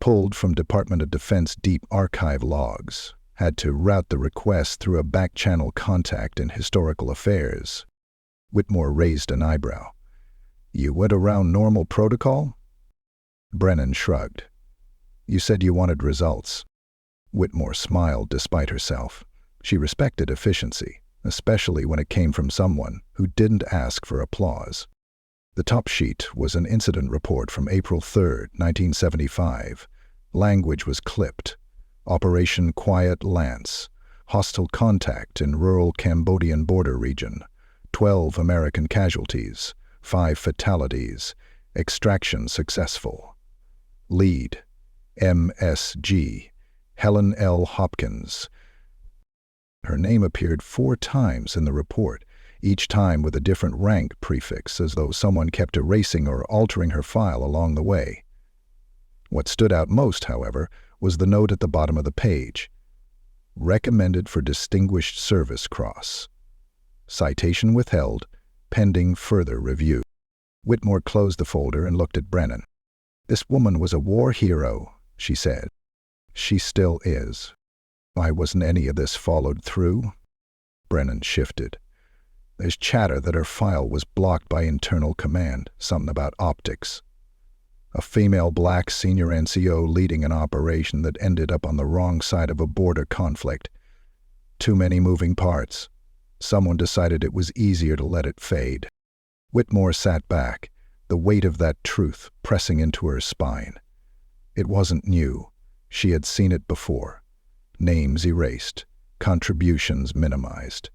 "Pulled from Department of Defense deep archive logs. Had to route the request through a back-channel contact in historical affairs." Whitmore raised an eyebrow. "You went around normal protocol?" Brennan shrugged. "You said you wanted results." Whitmore smiled despite herself. She respected efficiency, especially when it came from someone who didn't ask for applause. The top sheet was an incident report from April 3, 1975. Language was clipped. Operation Quiet Lance. Hostile contact in rural Cambodian border region. 12 American casualties. 5 fatalities. Extraction successful. Lead. MSG. Helen L. Hopkins. Her name appeared 4 times in the report, each time with a different rank prefix, as though someone kept erasing or altering her file along the way. What stood out most, however, was the note at the bottom of the page. Recommended for Distinguished Service Cross. Citation withheld, pending further review. Whitmore closed the folder and looked at Brennan. "This woman was a war hero," she said. "She still is. Why wasn't any of this followed through?" Brennan shifted. "There's chatter that her file was blocked by internal command, something about optics. A female black senior NCO leading an operation that ended up on the wrong side of a border conflict. Too many moving parts. Someone decided it was easier to let it fade." Whitmore sat back, the weight of that truth pressing into her spine. It wasn't new. She had seen it before. Names erased, contributions minimized.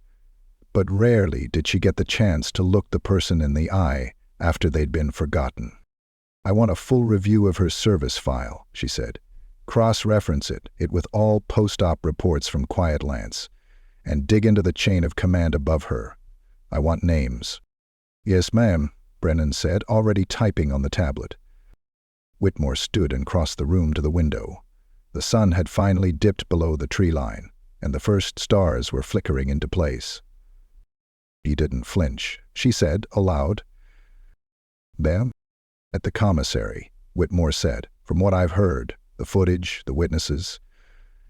But rarely did she get the chance to look the person in the eye after they'd been forgotten. "I want a full review of her service file," she said. "Cross-reference it with all post-op reports from Quiet Lance. and dig into the chain of command above her. I want names." "Yes, ma'am," Brennan said, already typing on the tablet. Whitmore stood and crossed the room to the window. The sun had finally dipped below the tree line, and the first stars were flickering into place. "He didn't flinch," she said, aloud. "Ma'am?" "At the commissary," Whitmore said. "From what I've heard, the footage, the witnesses."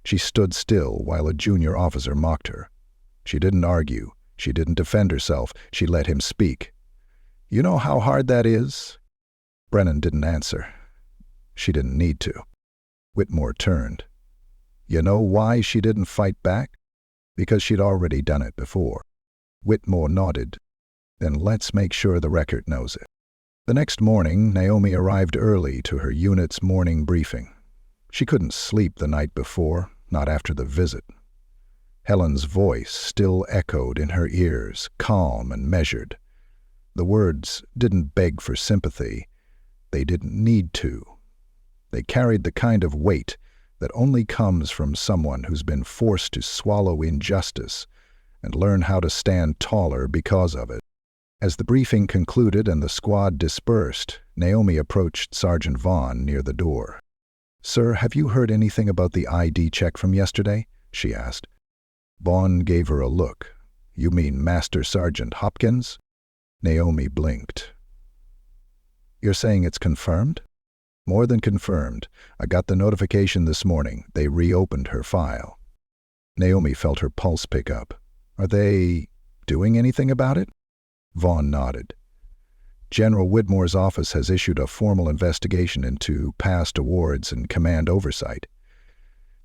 She stood still while a junior officer mocked her. She didn't argue. She didn't defend herself. She let him speak. "You know how hard that is?" Brennan didn't answer. She didn't need to. Whitmore turned. "You know why she didn't fight back?" "Because she'd already done it before." Whitmore nodded. "Then let's make sure the record knows it." The next morning, Naomi arrived early to her unit's morning briefing. She couldn't sleep the night before, not after the visit. Helen's voice still echoed in her ears, calm and measured. The words didn't beg for sympathy. They didn't need to. They carried the kind of weight that only comes from someone who's been forced to swallow injustice and learn how to stand taller because of it. As the briefing concluded and the squad dispersed, Naomi approached Sergeant Vaughn near the door. "Sir, have you heard anything about the ID check from yesterday?" she asked. Vaughn gave her a look. "You mean Master Sergeant Hopkins?" Naomi blinked. "You're saying it's confirmed?" "More than confirmed. I got the notification this morning. They reopened her file." Naomi felt her pulse pick up. "Are they doing anything about it?" Vaughn nodded. "General Whitmore's office has issued a formal investigation into past awards and command oversight.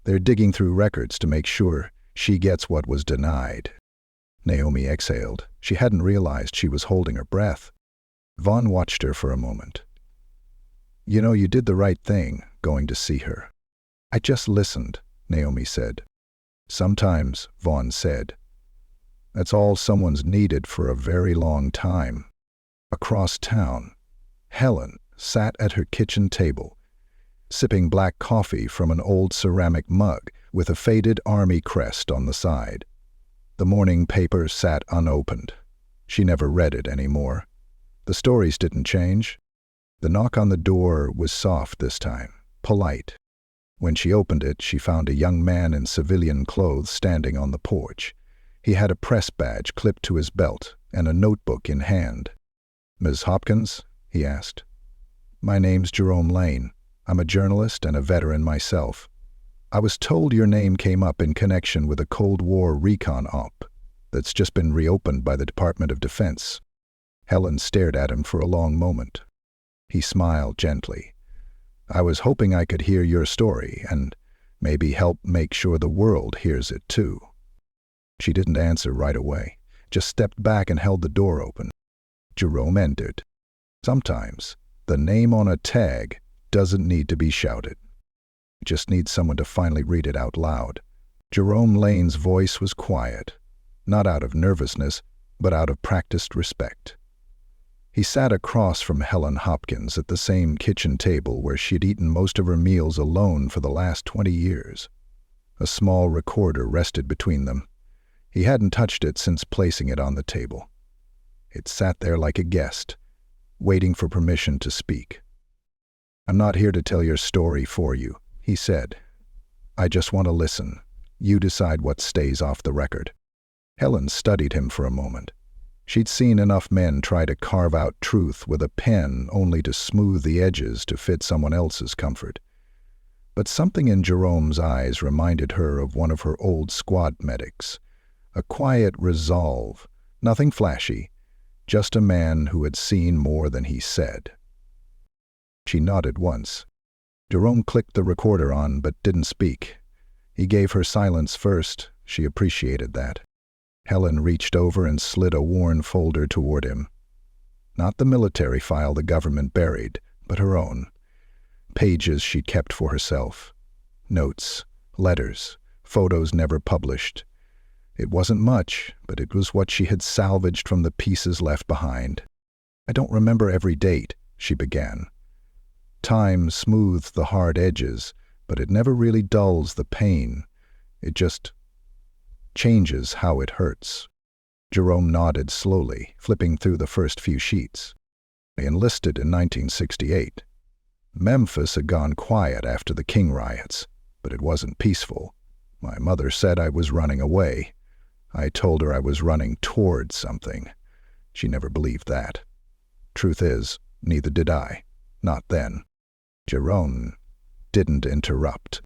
They're digging through records to make sure she gets what was denied." Naomi exhaled. She hadn't realized she was holding her breath. Vaughn watched her for a moment. "You know, you did the right thing, going to see her." "I just listened," Naomi said. "Sometimes," Vaughn said, "that's all someone's needed for a very long time." Across town, Helen sat at her kitchen table, sipping black coffee from an old ceramic mug with a faded army crest on the side. The morning paper sat unopened. She never read it anymore. The stories didn't change. The knock on the door was soft this time, polite. When she opened it, she found a young man in civilian clothes standing on the porch. He had a press badge clipped to his belt and a notebook in hand. "Ms. Hopkins?" he asked. "My name's Jerome Lane. I'm a journalist and a veteran myself. I was told your name came up in connection with a Cold War recon op that's just been reopened by the Department of Defense." Helen stared at him for a long moment. He smiled gently. "I was hoping I could hear your story and maybe help make sure the world hears it too." She didn't answer right away, just stepped back and held the door open. Jerome entered. Sometimes the name on a tag doesn't need to be shouted. It just needs someone to finally read it out loud. Jerome Lane's voice was quiet, not out of nervousness, but out of practiced respect. He sat across from Helen Hopkins at the same kitchen table where she'd eaten most of her meals alone for the last 20 years. A small recorder rested between them. He hadn't touched it since placing it on the table. It sat there like a guest, waiting for permission to speak. "I'm not here to tell your story for you," he said. "I just want to listen. You decide what stays off the record." Helen studied him for a moment. She'd seen enough men try to carve out truth with a pen only to smooth the edges to fit someone else's comfort. But something in Jerome's eyes reminded her of one of her old squad medics. A quiet resolve, nothing flashy, just a man who had seen more than he said. She nodded once. Jerome clicked the recorder on but didn't speak. He gave her silence first. She appreciated that. Helen reached over and slid a worn folder toward him. Not the military file the government buried, but her own. Pages she'd kept for herself. Notes, letters, photos never published. It wasn't much, but it was what she had salvaged from the pieces left behind. "I don't remember every date," she began. "Time smooths the hard edges, but it never really dulls the pain. It just..." changes how it hurts. Jerome nodded slowly, flipping through the first few sheets. I enlisted in 1968. Memphis had gone quiet after the King riots, but it wasn't peaceful. My mother said I was running away. I told her I was running towards something. She never believed that. Truth is, neither did I. Not then. Jerome didn't interrupt.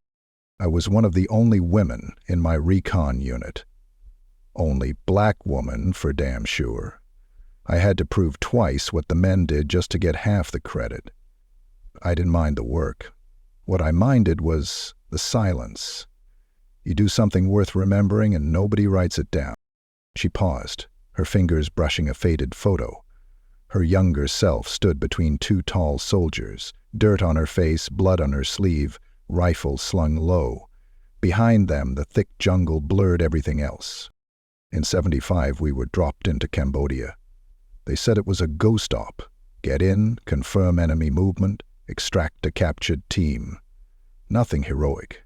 I was one of the only women in my recon unit. Only black woman, for damn sure. I had to prove twice what the men did just to get half the credit. I didn't mind the work. What I minded was the silence. You do something worth remembering and nobody writes it down. She paused, her fingers brushing a faded photo. Her younger self stood between two tall soldiers, dirt on her face, blood on her sleeve, rifle slung low. Behind them, the thick jungle blurred everything else. In '75, we were dropped into Cambodia. They said it was a ghost op. Get in, confirm enemy movement, extract a captured team. Nothing heroic.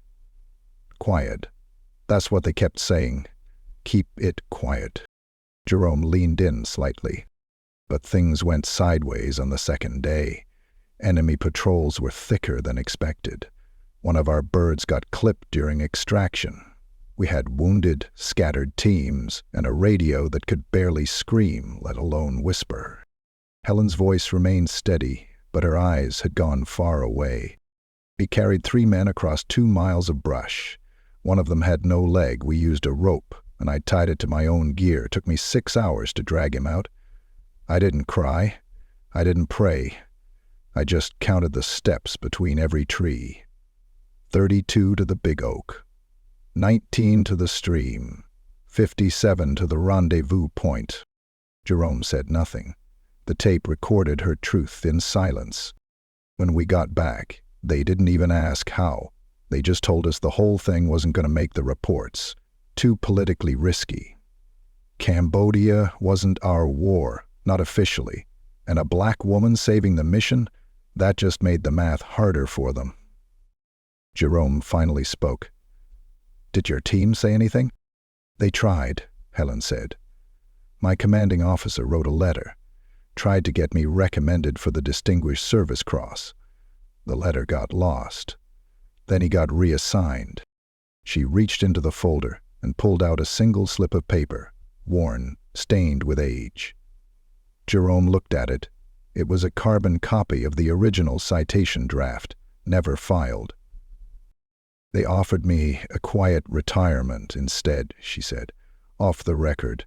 Quiet. That's what they kept saying. Keep it quiet. Jerome leaned in slightly. But things went sideways on the second day. Enemy patrols were thicker than expected. One of our birds got clipped during extraction. We had wounded, scattered teams, and a radio that could barely scream, let alone whisper. Helen's voice remained steady, but her eyes had gone far away. We carried 3 men across 2 miles of brush. One of them had no leg. We used a rope, and I tied it to my own gear. It took me 6 hours to drag him out. I didn't cry. I didn't pray. I just counted the steps between every tree. 32 to the big oak. 19 to the stream. 57 to the rendezvous point. Jerome said nothing. The tape recorded her truth in silence. When we got back, they didn't even ask how. They just told us the whole thing wasn't going to make the reports. Too politically risky. Cambodia wasn't our war, not officially. And a black woman saving the mission? That just made the math harder for them. Jerome finally spoke. Did your team say anything? They tried, Helen said. My commanding officer wrote a letter. Tried to get me recommended for the Distinguished Service Cross. The letter got lost. Then he got reassigned. She reached into the folder and pulled out a single slip of paper, worn, stained with age. Jerome looked at it. It was a carbon copy of the original citation draft, never filed. They offered me a quiet retirement instead, she said, off the record.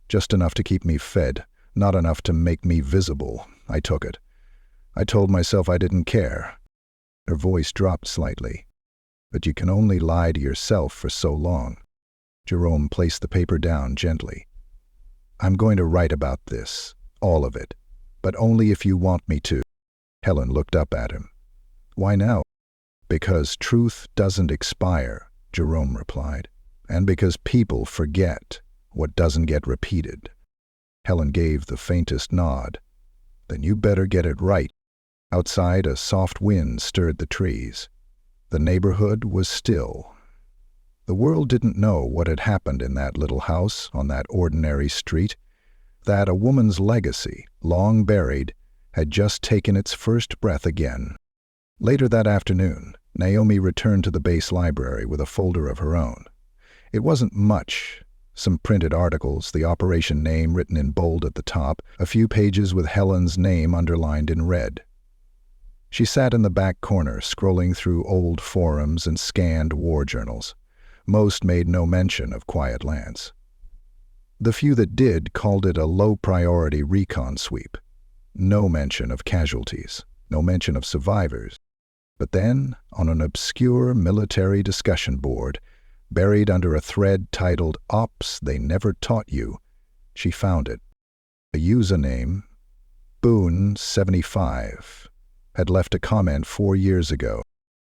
Just enough to keep me fed, not enough to make me visible. I took it. I told myself I didn't care. Her voice dropped slightly. But you can only lie to yourself for so long. Jerome placed the paper down gently. I'm going to write about this, all of it, but only if you want me to. Helen looked up at him. Why now? Because truth doesn't expire, Jerome replied, and because people forget what doesn't get repeated. Helen gave the faintest nod. Then you better get it right. Outside, a soft wind stirred the trees. The neighborhood was still. The world didn't know what had happened in that little house on that ordinary street, that a woman's legacy, long buried, had just taken its first breath again. Later that afternoon, Naomi returned to the base library with a folder of her own. It wasn't much. Some printed articles, the operation name written in bold at the top, a few pages with Helen's name underlined in red. She sat in the back corner, scrolling through old forums and scanned war journals. Most made no mention of Quiet Lands. The few that did called it a low-priority recon sweep. No mention of casualties, no mention of survivors. But then, on an obscure military discussion board, buried under a thread titled Ops They Never Taught You, she found it. A username, Boone75, had left a comment 4 years ago.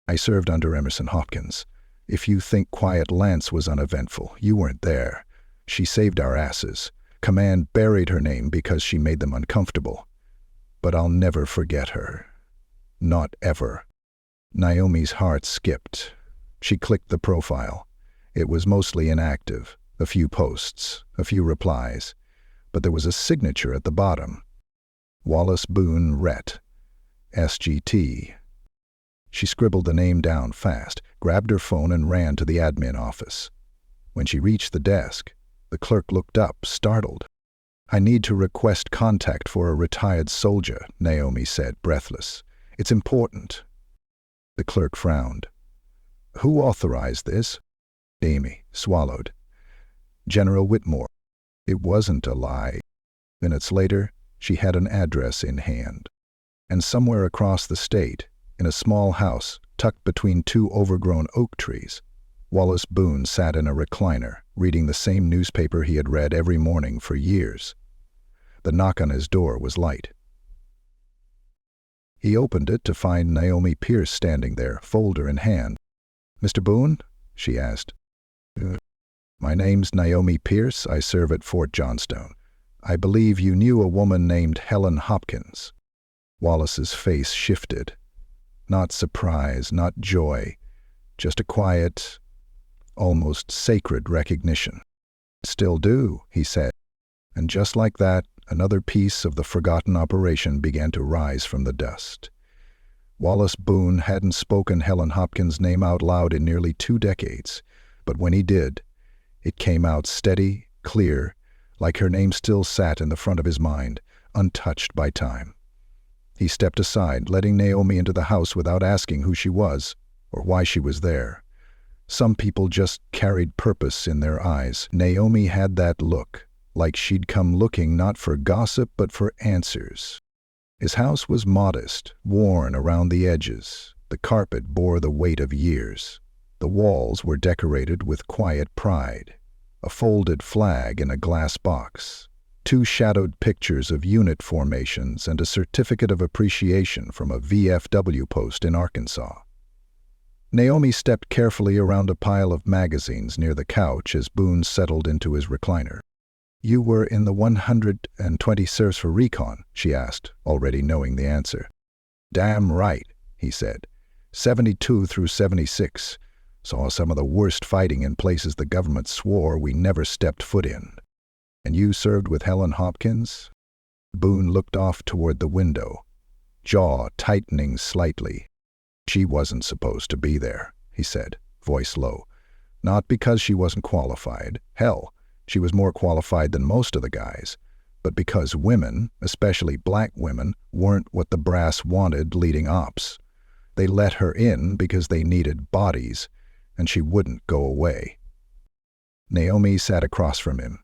I served under Emerson Hopkins. If you think Quiet Lance was uneventful, you weren't there. She saved our asses. Command buried her name because she made them uncomfortable. But I'll never forget her. Not ever. Naomi's heart skipped. She clicked the profile. It was mostly inactive. A few posts, a few replies, but there was a signature at the bottom. Wallace Boone Rhett, SGT. She scribbled the name down fast, grabbed her phone and ran to the admin office. When she reached the desk, the clerk looked up, startled. "I need to request contact for a retired soldier," Naomi said, breathless. "It's important." The clerk frowned. "Who authorized this?" Amy swallowed. "General Whitmore." It wasn't a lie. Minutes later, she had an address in hand. And somewhere across the state, in a small house tucked between two overgrown oak trees, Wallace Boone sat in a recliner, reading the same newspaper he had read every morning for years. The knock on his door was light. He opened it to find Naomi Pierce standing there, folder in hand. "Mr. Boone?" she asked. "My name's Naomi Pierce. I serve at Fort Johnstone. I believe you knew a woman named Helen Hopkins." Wallace's face shifted. Not surprise, not joy, just a quiet, almost sacred recognition. "Still do," he said. And just like that, another piece of the forgotten operation began to rise from the dust. Wallace Boone hadn't spoken Helen Hopkins' name out loud in nearly 2 decades, but when he did, it came out steady, clear, like her name still sat in the front of his mind, untouched by time. He stepped aside, letting Naomi into the house without asking who she was or why she was there. Some people just carried purpose in their eyes. Naomi had that look, like she'd come looking not for gossip but for answers. His house was modest, worn around the edges. The carpet bore the weight of years. The walls were decorated with quiet pride. A folded flag in a glass box, 2 shadowed pictures of unit formations, and a certificate of appreciation from a VFW post in Arkansas. Naomi stepped carefully around a pile of magazines near the couch as Boone settled into his recliner. "You were in the 120 Serfs for Recon?" she asked, already knowing the answer. "Damn right," he said. 72 through 76. Saw some of the worst fighting in places the government swore we never stepped foot in." "And you served with Helen Hopkins?" Boone looked off toward the window, jaw tightening slightly. "She wasn't supposed to be there," he said, voice low. "Not because she wasn't qualified. Hell, she was more qualified than most of the guys. But because women, especially black women, weren't what the brass wanted leading ops. They let her in because they needed bodies, and she wouldn't go away." Naomi sat across from him.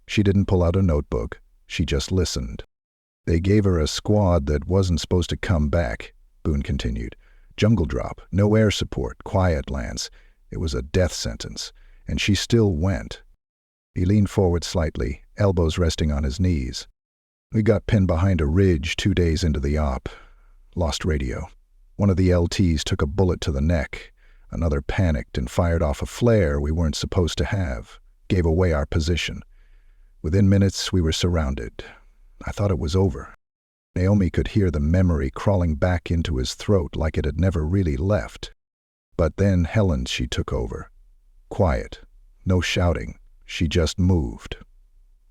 She didn't pull out a notebook. She just listened. "They gave her a squad that wasn't supposed to come back," Boone continued. "Jungle drop, no air support, quiet lands. It was a death sentence, and she still went." He leaned forward slightly, elbows resting on his knees. "We got pinned behind a ridge 2 days into the op. Lost radio. One of the LTs took a bullet to the neck. Another panicked and fired off a flare we weren't supposed to have. Gave away our position. Within minutes, we were surrounded. I thought it was over." Naomi could hear the memory crawling back into his throat like it had never really left. But then Helen, she took over. Quiet. No shouting. She just moved.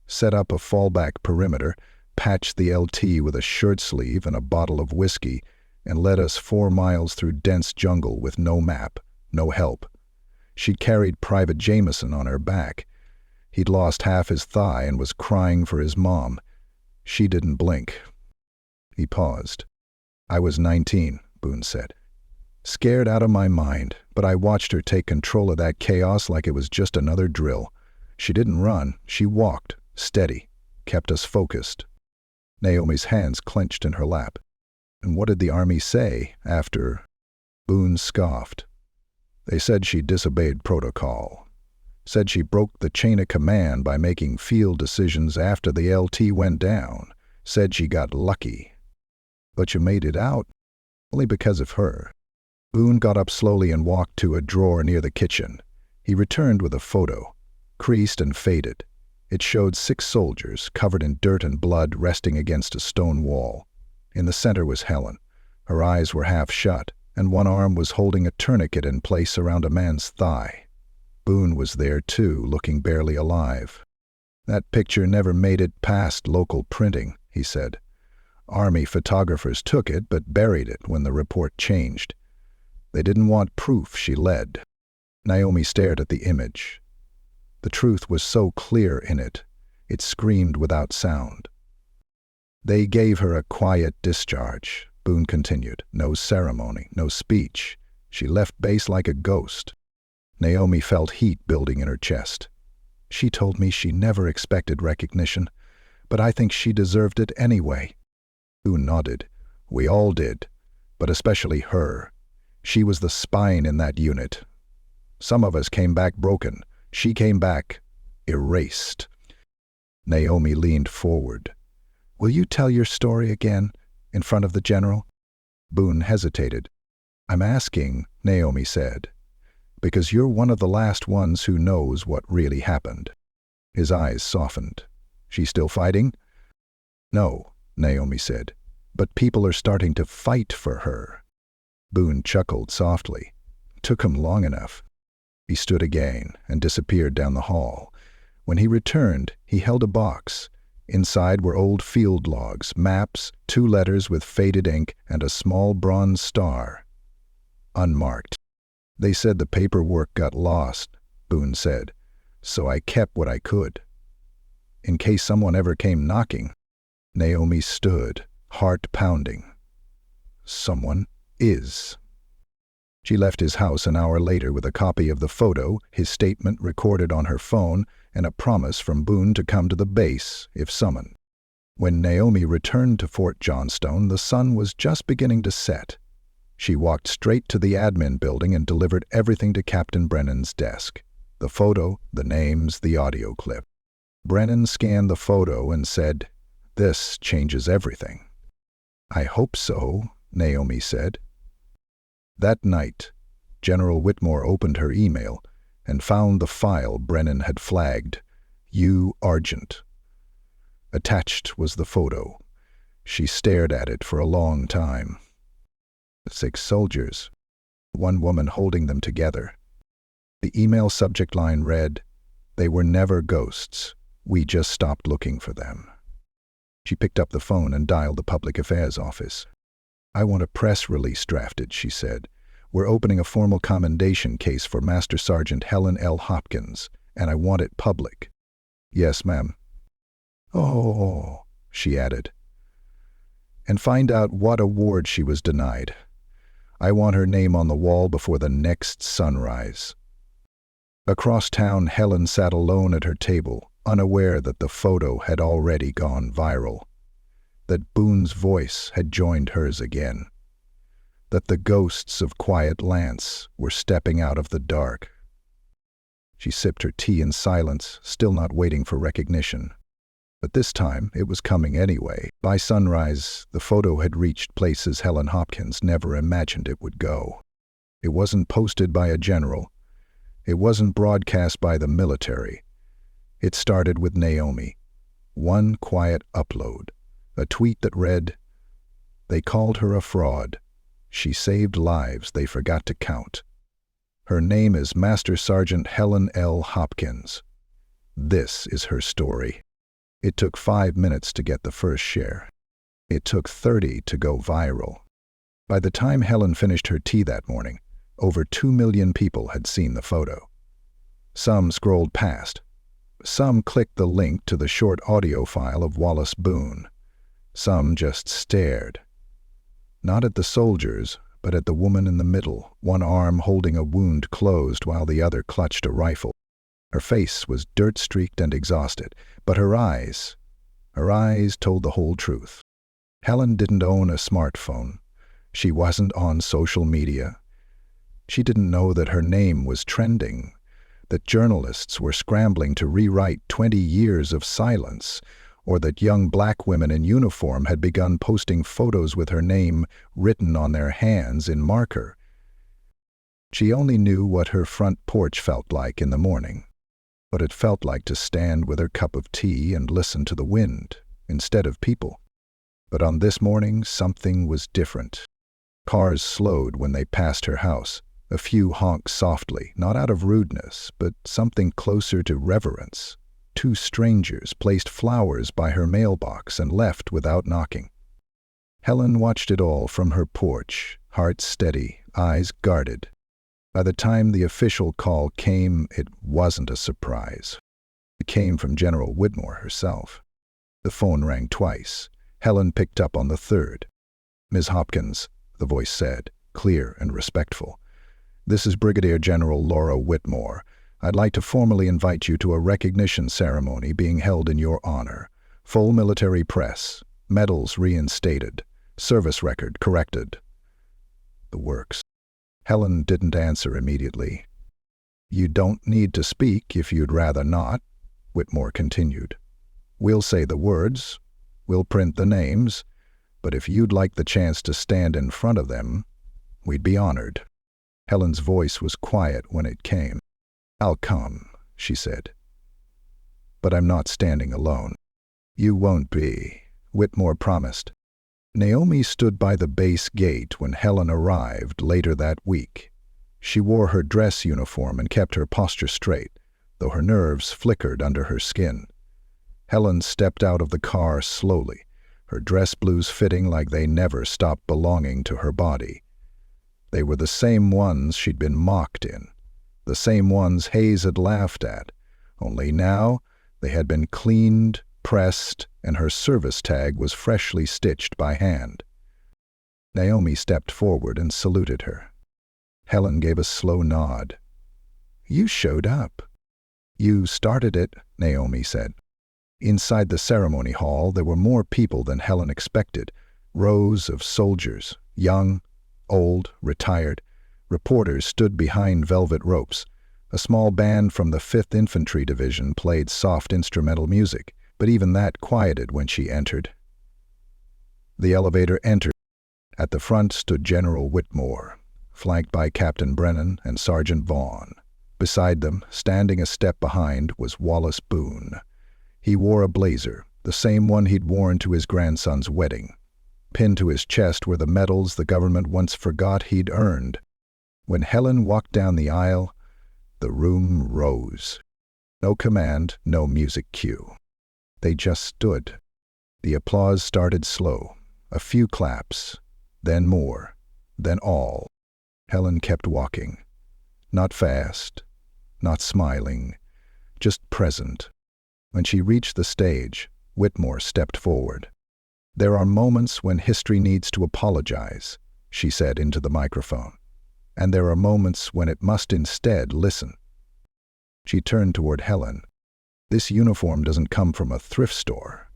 Set up a fallback perimeter, patched the LT with a shirt sleeve and a bottle of whiskey, and led us 4 miles through dense jungle with no map, no help. She'd carried Private Jameson on her back. He'd lost half his thigh and was crying for his mom. She didn't blink. He paused. "I was 19, Boone said. Scared out of my mind, but I watched her take control of that chaos like it was just another drill. She didn't run, she walked, steady, kept us focused." Naomi's hands clenched in her lap. "And what did the Army say after?" Boone scoffed. "They said she disobeyed protocol. Said she broke the chain of command by making field decisions after the LT went down. Said she got lucky." "But you made it out?" "Only because of her." Boone got up slowly and walked to a drawer near the kitchen. He returned with a photo, creased and faded. It showed 6 soldiers, covered in dirt and blood, resting against a stone wall. In the center was Helen. Her eyes were half shut, and one arm was holding a tourniquet in place around a man's thigh. Boone was there too, looking barely alive. "That picture never made it past local printing," he said. "Army photographers took it but buried it when the report changed. They didn't want proof she led." Naomi stared at the image. The truth was so clear in it, it screamed without sound. "They gave her a quiet discharge," Boone continued. "No ceremony, no speech. She left base like a ghost." Naomi felt heat building in her chest. "She told me she never expected recognition, but I think she deserved it anyway." Boone nodded. "We all did, but especially her. She was the spine in that unit. Some of us came back broken. She came back erased." Naomi leaned forward. "Will you tell your story again, in front of the general?" Boone hesitated. "I'm asking," Naomi said, "because you're one of the last ones who knows what really happened." His eyes softened. "She still fighting?" "No," Naomi said, "but people are starting to fight for her." Boone chuckled softly. "Took him long enough." He stood again and disappeared down the hall. When he returned, he held a box. Inside were old field logs, maps, 2 letters with faded ink, and a small bronze star. Unmarked. "They said the paperwork got lost," Boone said, "so I kept what I could. In case someone ever came knocking." Naomi stood, heart pounding. "Someone is." She left his house an hour later with a copy of the photo, his statement recorded on her phone, and a promise from Boone to come to the base if summoned. When Naomi returned to Fort Johnstone, the sun was just beginning to set. She walked straight to the admin building and delivered everything to Captain Brennan's desk. The photo, the names, the audio clip. Brennan scanned the photo and said, "This changes everything." "I hope so," Naomi said. That night, General Whitmore opened her email and found the file Brennan had flagged, U. Argent. Attached was the photo. She stared at it for a long time. 6 soldiers, 1 woman holding them together. The email subject line read, "They were never ghosts. We just stopped looking for them." She picked up the phone and dialed the public affairs office. "I want a press release drafted," she said. "We're opening a formal commendation case for Master Sergeant Helen L. Hopkins, and I want it public." "Yes, ma'am." "Oh," she added. "And find out what award she was denied. I want her name on the wall before the next sunrise." Across town, Helen sat alone at her table, unaware that the photo had already gone viral, that Boone's voice had joined hers again, that the ghosts of Quiet Lance were stepping out of the dark. She sipped her tea in silence, still not waiting for recognition. But this time, it was coming anyway. By sunrise, the photo had reached places Helen Hopkins never imagined it would go. It wasn't posted by a general. It wasn't broadcast by the military. It started with Naomi. One quiet upload. A tweet that read, "They called her a fraud. She saved lives they forgot to count. Her name is Master Sergeant Helen L. Hopkins. This is her story." It took 5 minutes to get the first share. It took 30 to go viral. By the time Helen finished her tea that morning, over 2 million people had seen the photo. Some scrolled past. Some clicked the link to the short audio file of Wallace Boone. Some just stared. Not at the soldiers, but at the woman in the middle, one arm holding a wound closed while the other clutched a rifle. Her face was dirt-streaked and exhausted, but her eyes told the whole truth. Helen didn't own a smartphone. She wasn't on social media. She didn't know that her name was trending, that journalists were scrambling to rewrite 20 years of silence, or that young black women in uniform had begun posting photos with her name written on their hands in marker. She only knew what her front porch felt like in the morning. What it felt like to stand with her cup of tea and listen to the wind, instead of people. But on this morning, something was different. Cars slowed when they passed her house. A few honked softly, not out of rudeness, but something closer to reverence. 2 strangers placed flowers by her mailbox and left without knocking. Helen watched it all from her porch, heart steady, eyes guarded. By the time the official call came, it wasn't a surprise. It came from General Whitmore herself. The phone rang twice. Helen picked up on the third. "Ms. Hopkins," the voice said, clear and respectful. "This is Brigadier General Laura Whitmore. I'd like to formally invite you to a recognition ceremony being held in your honor. Full military press, medals reinstated, service record corrected." The works. Helen didn't answer immediately. "You don't need to speak if you'd rather not," Whitmore continued. "We'll say the words, we'll print the names, but if you'd like the chance to stand in front of them, we'd be honored." Helen's voice was quiet when it came. "I'll come," she said. "But I'm not standing alone." "You won't be," Whitmore promised. Naomi stood by the base gate when Helen arrived later that week. She wore her dress uniform and kept her posture straight, though her nerves flickered under her skin. Helen stepped out of the car slowly, her dress blues fitting like they never stopped belonging to her body. They were the same ones she'd been mocked in, the same ones Hayes had laughed at, only now they had been cleaned, pressed, and her service tag was freshly stitched by hand. Naomi stepped forward and saluted her. Helen gave a slow nod. "You showed up." "You started it," Naomi said. Inside the ceremony hall there were more people than Helen expected, rows of soldiers, young, old, retired. Reporters stood behind velvet ropes. A small band from the 5th Infantry Division played soft instrumental music, but even that quieted when she entered. The elevator entered. At the front stood General Whitmore, flanked by Captain Brennan and Sergeant Vaughn. Beside them, standing a step behind, was Wallace Boone. He wore a blazer, the same one he'd worn to his grandson's wedding. Pinned to his chest were the medals the government once forgot he'd earned. When Helen walked down the aisle, the room rose. No command, no music cue. They just stood. The applause started slow, a few claps, then more, then all. Helen kept walking. Not fast, not smiling, just present. When she reached the stage, Whitmore stepped forward. "There are moments when history needs to apologize," she said into the microphone. "And there are moments when it must instead listen." She turned toward Helen. "This uniform doesn't come from a thrift store.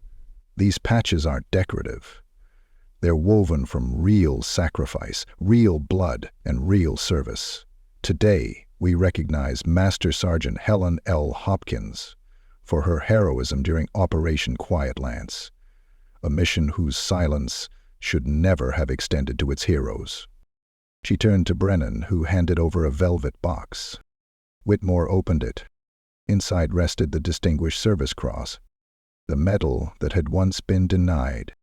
These patches aren't decorative. They're woven from real sacrifice, real blood, and real service. Today, we recognize Master Sergeant Helen L. Hopkins for her heroism during Operation Quiet Lance, a mission whose silence should never have extended to its heroes." She turned to Brennan, who handed over a velvet box. Whitmore opened it. Inside rested the Distinguished Service Cross, the medal that had once been denied.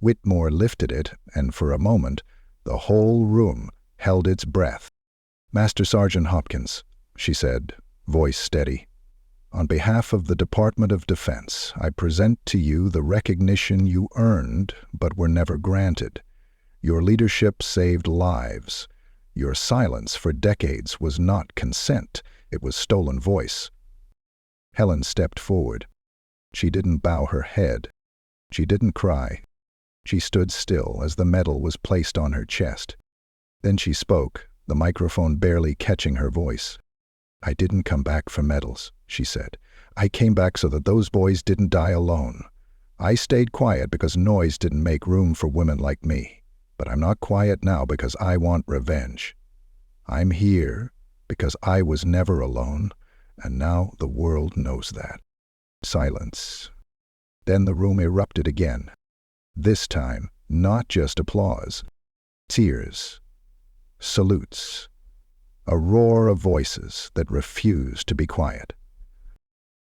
Whitmore lifted it, and for a moment, the whole room held its breath. "Master Sergeant Hopkins," she said, voice steady, "on behalf of the Department of Defense, I present to you the recognition you earned but were never granted. Your leadership saved lives. Your silence for decades was not consent, it was stolen voice." Helen stepped forward. She didn't bow her head. She didn't cry. She stood still as the medal was placed on her chest. Then she spoke, the microphone barely catching her voice. "I didn't come back for medals," she said. "I came back so that those boys didn't die alone. I stayed quiet because noise didn't make room for women like me. But I'm not quiet now because I want revenge. I'm here because I was never alone, and now the world knows that." Silence. Then the room erupted again. This time, not just applause. Tears. Salutes. A roar of voices that refused to be quiet.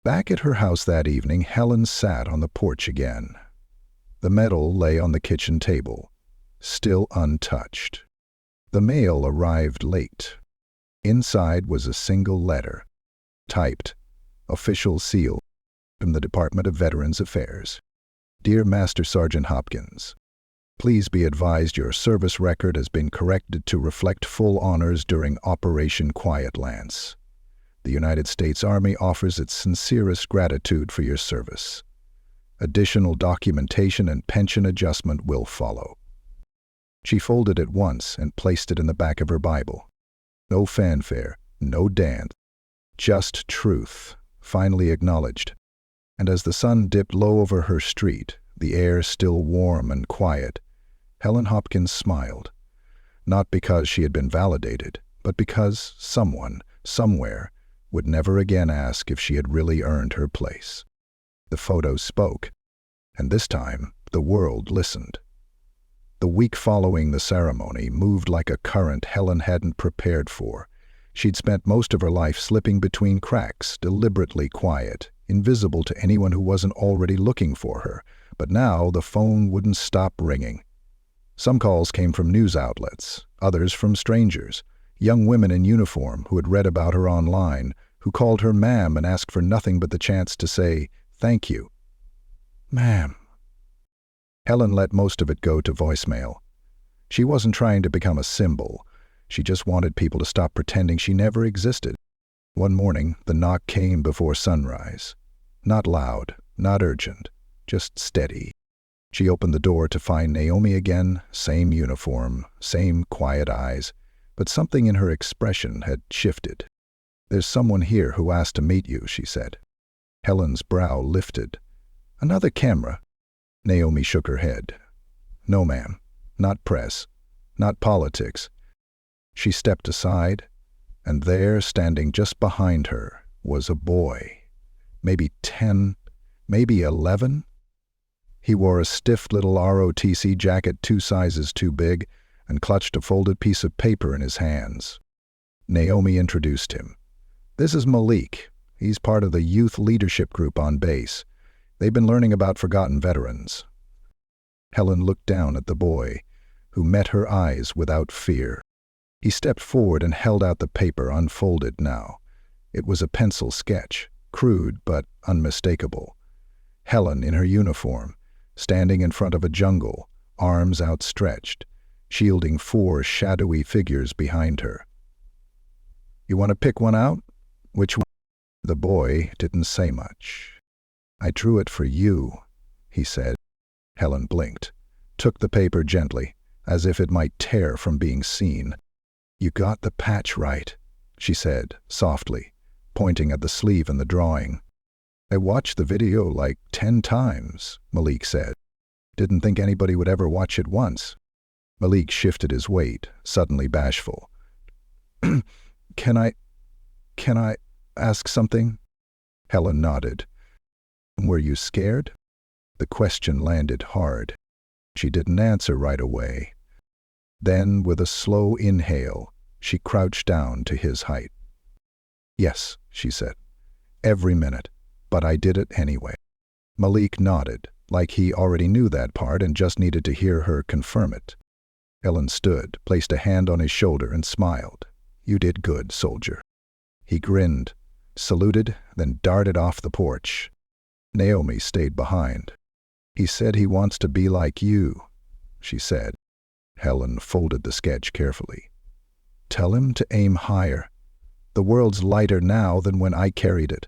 Back at her house that evening, Helen sat on the porch again. The medal lay on the kitchen table, still untouched. The mail arrived late. Inside was a single letter, typed, official seal, from the Department of Veterans Affairs. Dear Master Sergeant Hopkins, please be advised your service record has been corrected to reflect full honors during Operation Quiet Lance. The United States Army offers its sincerest gratitude for your service. Additional documentation and pension adjustment will follow. She folded it once and placed it in the back of her Bible. No fanfare, no dance, just truth, finally acknowledged. And as the sun dipped low over her street, the air still warm and quiet, Helen Hopkins smiled. Not because she had been validated, but because someone, somewhere, would never again ask if she had really earned her place. The photos spoke, and this time the world listened. The week following the ceremony moved like a current Helen hadn't prepared for. She'd spent most of her life slipping between cracks, deliberately quiet, invisible to anyone who wasn't already looking for her. But now the phone wouldn't stop ringing. Some calls came from news outlets, others from strangers, young women in uniform who had read about her online, who called her ma'am and asked for nothing but the chance to say, "Thank you." "Ma'am." Helen let most of it go to voicemail. She wasn't trying to become a symbol. She just wanted people to stop pretending she never existed. One morning, the knock came before sunrise. Not loud, not urgent, just steady. She opened the door to find Naomi again, same uniform, same quiet eyes, but something in her expression had shifted. "There's someone here who asked to meet you," she said. Helen's brow lifted. "Another camera?" Naomi shook her head. "No, ma'am. Not press. Not politics." She stepped aside, and there, standing just behind her, was a boy. Maybe 10, maybe 11. He wore a stiff little ROTC jacket 2 sizes too big and clutched a folded piece of paper in his hands. Naomi introduced him. "This is Malik. He's part of the youth leadership group on base. They've been learning about forgotten veterans." Helen looked down at the boy, who met her eyes without fear. He stepped forward and held out the paper, unfolded now. It was a pencil sketch, crude but unmistakable. Helen in her uniform, standing in front of a jungle, arms outstretched, shielding 4 shadowy figures behind her. "You want to pick one out? Which one?" The boy didn't say much. "I drew it for you," he said. Helen blinked, took the paper gently, as if it might tear from being seen. "You got the patch right," she said, softly, pointing at the sleeve in the drawing. "I watched the video like 10 times, Malik said. "Didn't think anybody would ever watch it once." Malik shifted his weight, suddenly bashful. Can I ask something?" Helen nodded. "Were you scared?" The question landed hard. She didn't answer right away. Then, with a slow inhale, she crouched down to his height. "Yes," she said. "Every minute. But I did it anyway." Malik nodded, like he already knew that part and just needed to hear her confirm it. Helen stood, placed a hand on his shoulder, and smiled. "You did good, soldier." He grinned, saluted, then darted off the porch. Naomi stayed behind. "He said he wants to be like you," she said. Helen folded the sketch carefully. "Tell him to aim higher. The world's lighter now than when I carried it."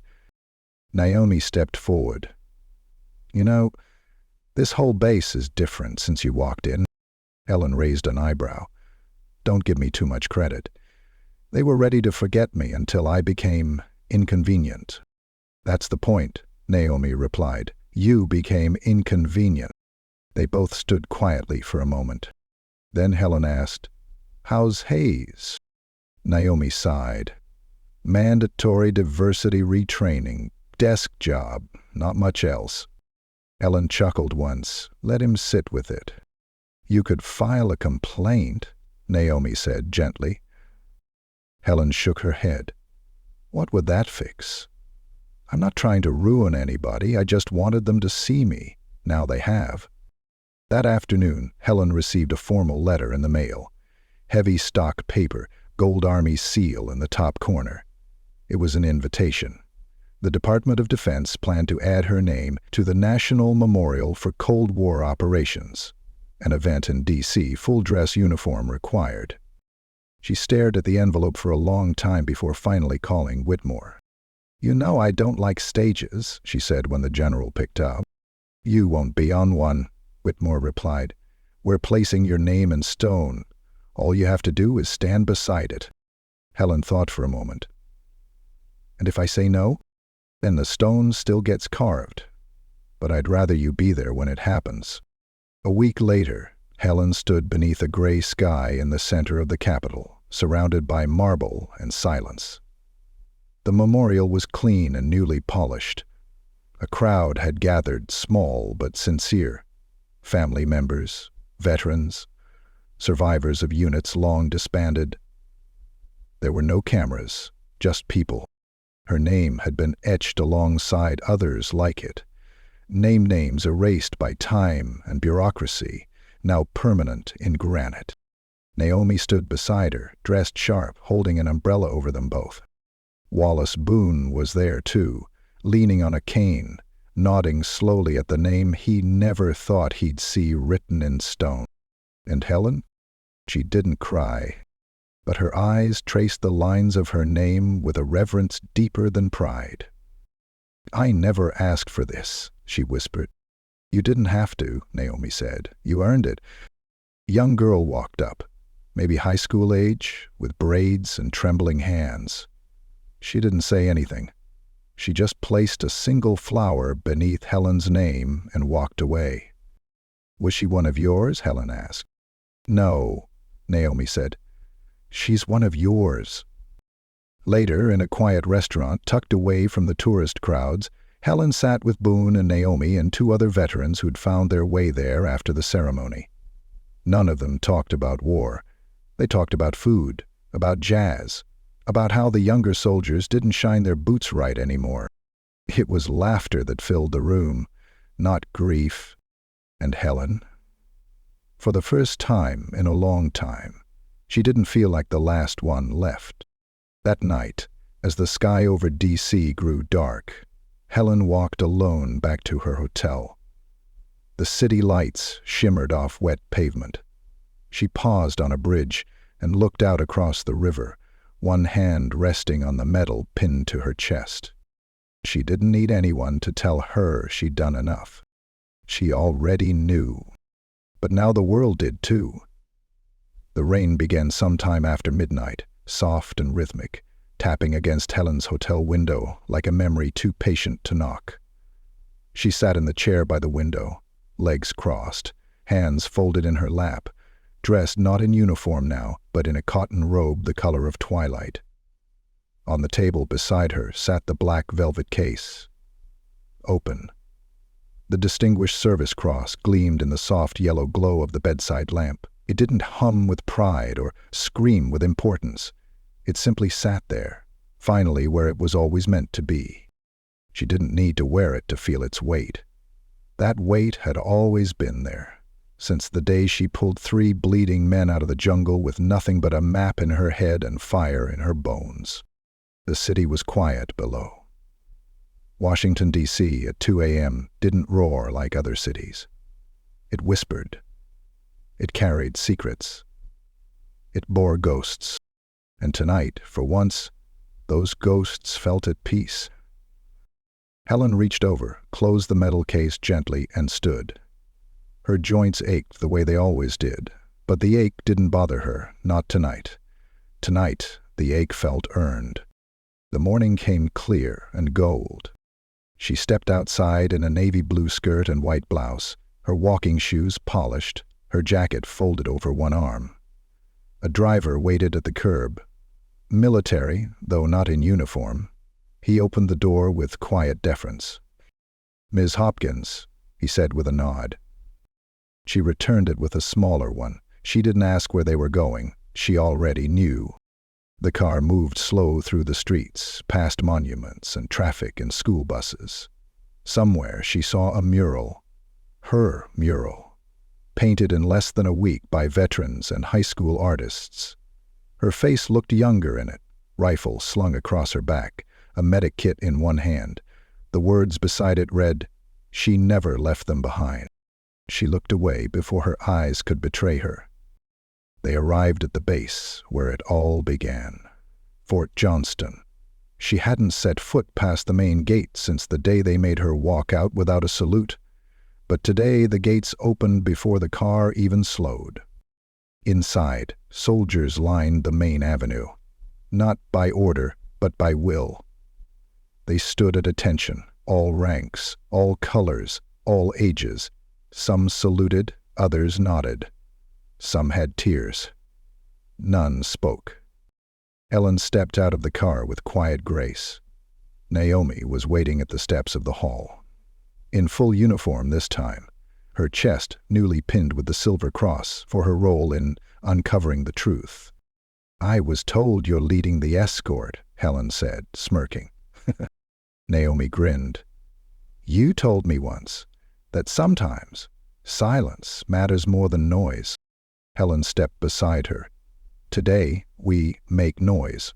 Naomi stepped forward. "You know, this whole base is different since you walked in." Helen raised an eyebrow. "Don't give me too much credit. They were ready to forget me until I became inconvenient." "That's the point," Naomi replied. "You became inconvenient." They both stood quietly for a moment. Then Helen asked, "How's Hayes?" Naomi sighed. "Mandatory diversity retraining. Desk job. Not much else." Helen chuckled once. "Let him sit with it." "You could file a complaint," Naomi said gently. Helen shook her head. "What would that fix?" "I'm not trying to ruin anybody. I just wanted them to see me. Now they have." That afternoon, Helen received a formal letter in the mail. Heavy stock paper, gold Army seal in the top corner. It was an invitation. The Department of Defense planned to add her name to the National Memorial for Cold War Operations, an event in D.C. full-dress uniform required. She stared at the envelope for a long time before finally calling Whitmore. "You know I don't like stages," she said when the general picked up. "You won't be on one," Whitmore replied. "We're placing your name in stone. All you have to do is stand beside it." Helen thought for a moment. "And if I say no? Then the stone still gets carved. But I'd rather you be there when it happens." A week later, Helen stood beneath a gray sky in the center of the Capitol, surrounded by marble and silence. The memorial was clean and newly polished. A crowd had gathered, small but sincere. Family members, veterans, survivors of units long disbanded. There were no cameras, just people. Her name had been etched alongside others like it. Names erased by time and bureaucracy, now permanent in granite. Naomi stood beside her, dressed sharp, holding an umbrella over them both. Wallace Boone was there too, leaning on a cane, nodding slowly at the name he never thought he'd see written in stone. And Helen? She didn't cry, but her eyes traced the lines of her name with a reverence deeper than pride. "I never asked for this," she whispered. "You didn't have to," Naomi said. "You earned it." A young girl walked up, maybe high school age, with braids and trembling hands. She didn't say anything. She just placed a single flower beneath Helen's name and walked away. "Was she one of yours?" Helen asked. "No," Naomi said. "She's one of yours." Later, in a quiet restaurant tucked away from the tourist crowds, Helen sat with Boone and Naomi and two other veterans who'd found their way there after the ceremony. None of them talked about war. They talked about food, about jazz, about how the younger soldiers didn't shine their boots right anymore. It was laughter that filled the room, not grief. And Helen? For the first time in a long time, she didn't feel like the last one left. That night, as the sky over D.C. grew dark, Helen walked alone back to her hotel. The city lights shimmered off wet pavement. She paused on a bridge and looked out across the river, one hand resting on the medal pinned to her chest. She didn't need anyone to tell her she'd done enough. She already knew. But now the world did too. The rain began sometime after midnight, soft and rhythmic, tapping against Helen's hotel window like a memory too patient to knock. She sat in the chair by the window, legs crossed, hands folded in her lap, dressed not in uniform now, but in a cotton robe the color of twilight. On the table beside her sat the black velvet case. Open. The Distinguished Service Cross gleamed in the soft yellow glow of the bedside lamp. It didn't hum with pride or scream with importance. It simply sat there, finally where it was always meant to be. She didn't need to wear it to feel its weight. That weight had always been there, since the day she pulled 3 bleeding men out of the jungle with nothing but a map in her head and fire in her bones. The city was quiet below. Washington, D.C. at 2 a.m. didn't roar like other cities. It whispered. It carried secrets. It bore ghosts. And tonight, for once, those ghosts felt at peace. Helen reached over, closed the metal case gently, and stood. Her joints ached the way they always did, but the ache didn't bother her, not tonight. Tonight, the ache felt earned. The morning came clear and gold. She stepped outside in a navy blue skirt and white blouse, her walking shoes polished, her jacket folded over one arm. A driver waited at the curb. Military, though not in uniform. He opened the door with quiet deference. "Ms. Hopkins," he said with a nod. She returned it with a smaller one. She didn't ask where they were going. She already knew. The car moved slow through the streets, past monuments and traffic and school buses. Somewhere she saw a mural. Her mural. Painted in less than a week by veterans and high school artists. Her face looked younger in it, rifle slung across her back, a medic kit in one hand. The words beside it read, "She never left them behind." She looked away before her eyes could betray her. They arrived at the base where it all began. Fort Johnston. She hadn't set foot past the main gate since the day they made her walk out without a salute. But today the gates opened before the car even slowed. Inside, soldiers lined the main avenue. Not by order, but by will. They stood at attention, all ranks, all colors, all ages. Some saluted, others nodded. Some had tears. None spoke. Helen stepped out of the car with quiet grace. Naomi was waiting at the steps of the hall. In full uniform this time, her chest newly pinned with the silver cross for her role in uncovering the truth. "I was told you're leading the escort," Helen said, smirking. Naomi grinned. "You told me once that sometimes silence matters more than noise." Helen stepped beside her. "Today, we make noise."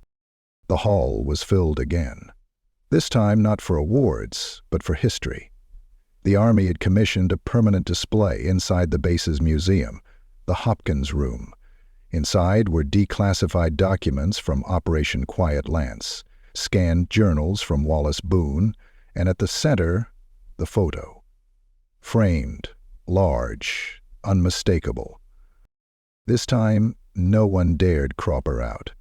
The hall was filled again. This time not for awards, but for history. The Army had commissioned a permanent display inside the base's museum, the Hopkins Room. Inside were declassified documents from Operation Quiet Lance, scanned journals from Wallace Boone, and at the center, the photo. Framed, large, unmistakable. This time, no one dared crop her out.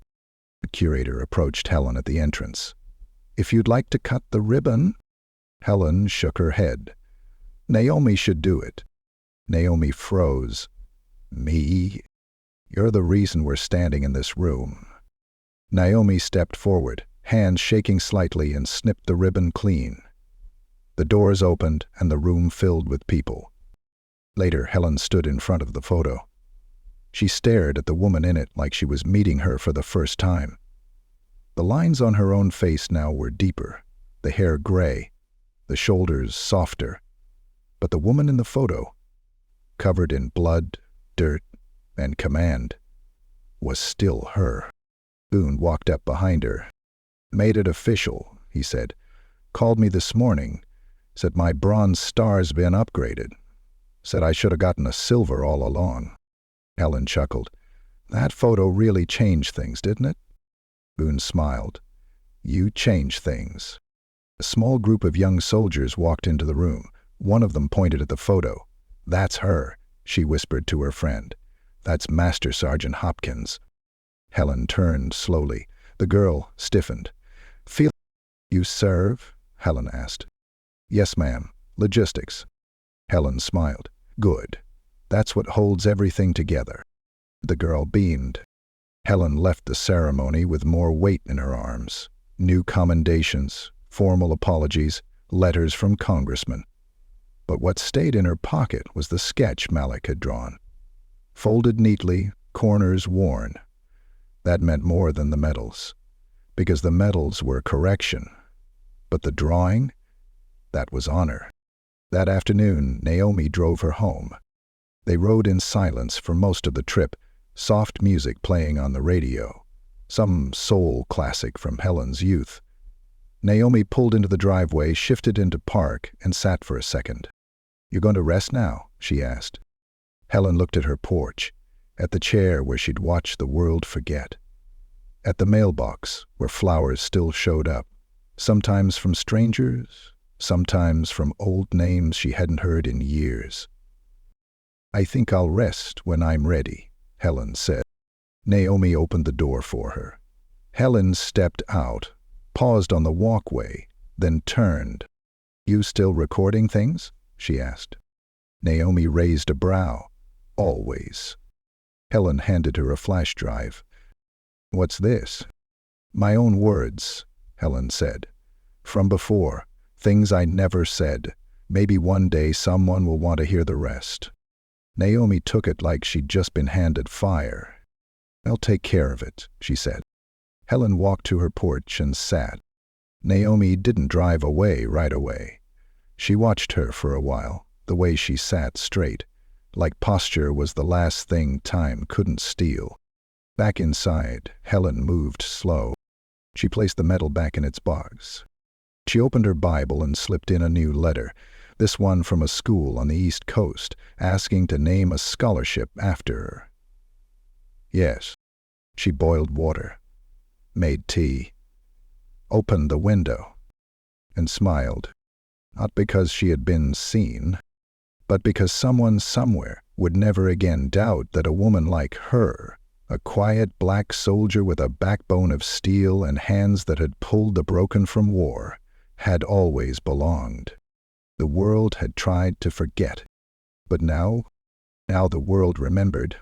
The curator approached Helen at the entrance. "If you'd like to cut the ribbon..." Helen shook her head. "Naomi should do it." Naomi froze. "Me? You're the reason we're standing in this room." Naomi stepped forward, hands shaking slightly, and snipped the ribbon clean. The doors opened and the room filled with people. Later, Helen stood in front of the photo. She stared at the woman in it like she was meeting her for the first time. The lines on her own face now were deeper, the hair gray, the shoulders softer. But the woman in the photo, covered in blood, dirt, and command, was still her. Boone walked up behind her. "Made it official," he said. "Called me this morning. Said my bronze star's been upgraded. Said I should have gotten a silver all along." Helen chuckled. "That photo really changed things, didn't it?" Boone smiled. "You changed things." A small group of young soldiers walked into the room. One of them pointed at the photo. "That's her," she whispered to her friend. "That's Master Sergeant Hopkins." Helen turned slowly. The girl stiffened. "Feel you serve?" Helen asked. "Yes, ma'am. Logistics." Helen smiled. "Good. That's what holds everything together." The girl beamed. Helen left the ceremony with more weight in her arms. New commendations, formal apologies, letters from congressmen. But what stayed in her pocket was the sketch Malik had drawn. Folded neatly, corners worn. That meant more than the medals, because the medals were correction. But the drawing, that was honor. That afternoon, Naomi drove her home. They rode in silence for most of the trip, soft music playing on the radio, some soul classic from Helen's youth. Naomi pulled into the driveway, shifted into park, and sat for a second. "You going to rest now?" she asked. Helen looked at her porch, at the chair where she'd watched the world forget, at the mailbox where flowers still showed up, sometimes from strangers, sometimes from old names she hadn't heard in years. "I think I'll rest when I'm ready," Helen said. Naomi opened the door for her. Helen stepped out, paused on the walkway, then turned. "You still recording things?" she asked. Naomi raised a brow. "Always." Helen handed her a flash drive. "What's this?" "My own words," Helen said. "From before, things I never said. Maybe one day someone will want to hear the rest." Naomi took it like she'd just been handed fire. "I'll take care of it," she said. Helen walked to her porch and sat. Naomi didn't drive away right away. She watched her for a while, the way she sat straight, like posture was the last thing time couldn't steal. Back inside, Helen moved slow. She placed the metal back in its box. She opened her Bible and slipped in a new letter, this one from a school on the East Coast, asking to name a scholarship after her. Yes. She boiled water, made tea, opened the window, and smiled, not because she had been seen, but because someone somewhere would never again doubt that a woman like her, a quiet black soldier with a backbone of steel and hands that had pulled the broken from war, had always belonged. The world had tried to forget, but now the world remembered.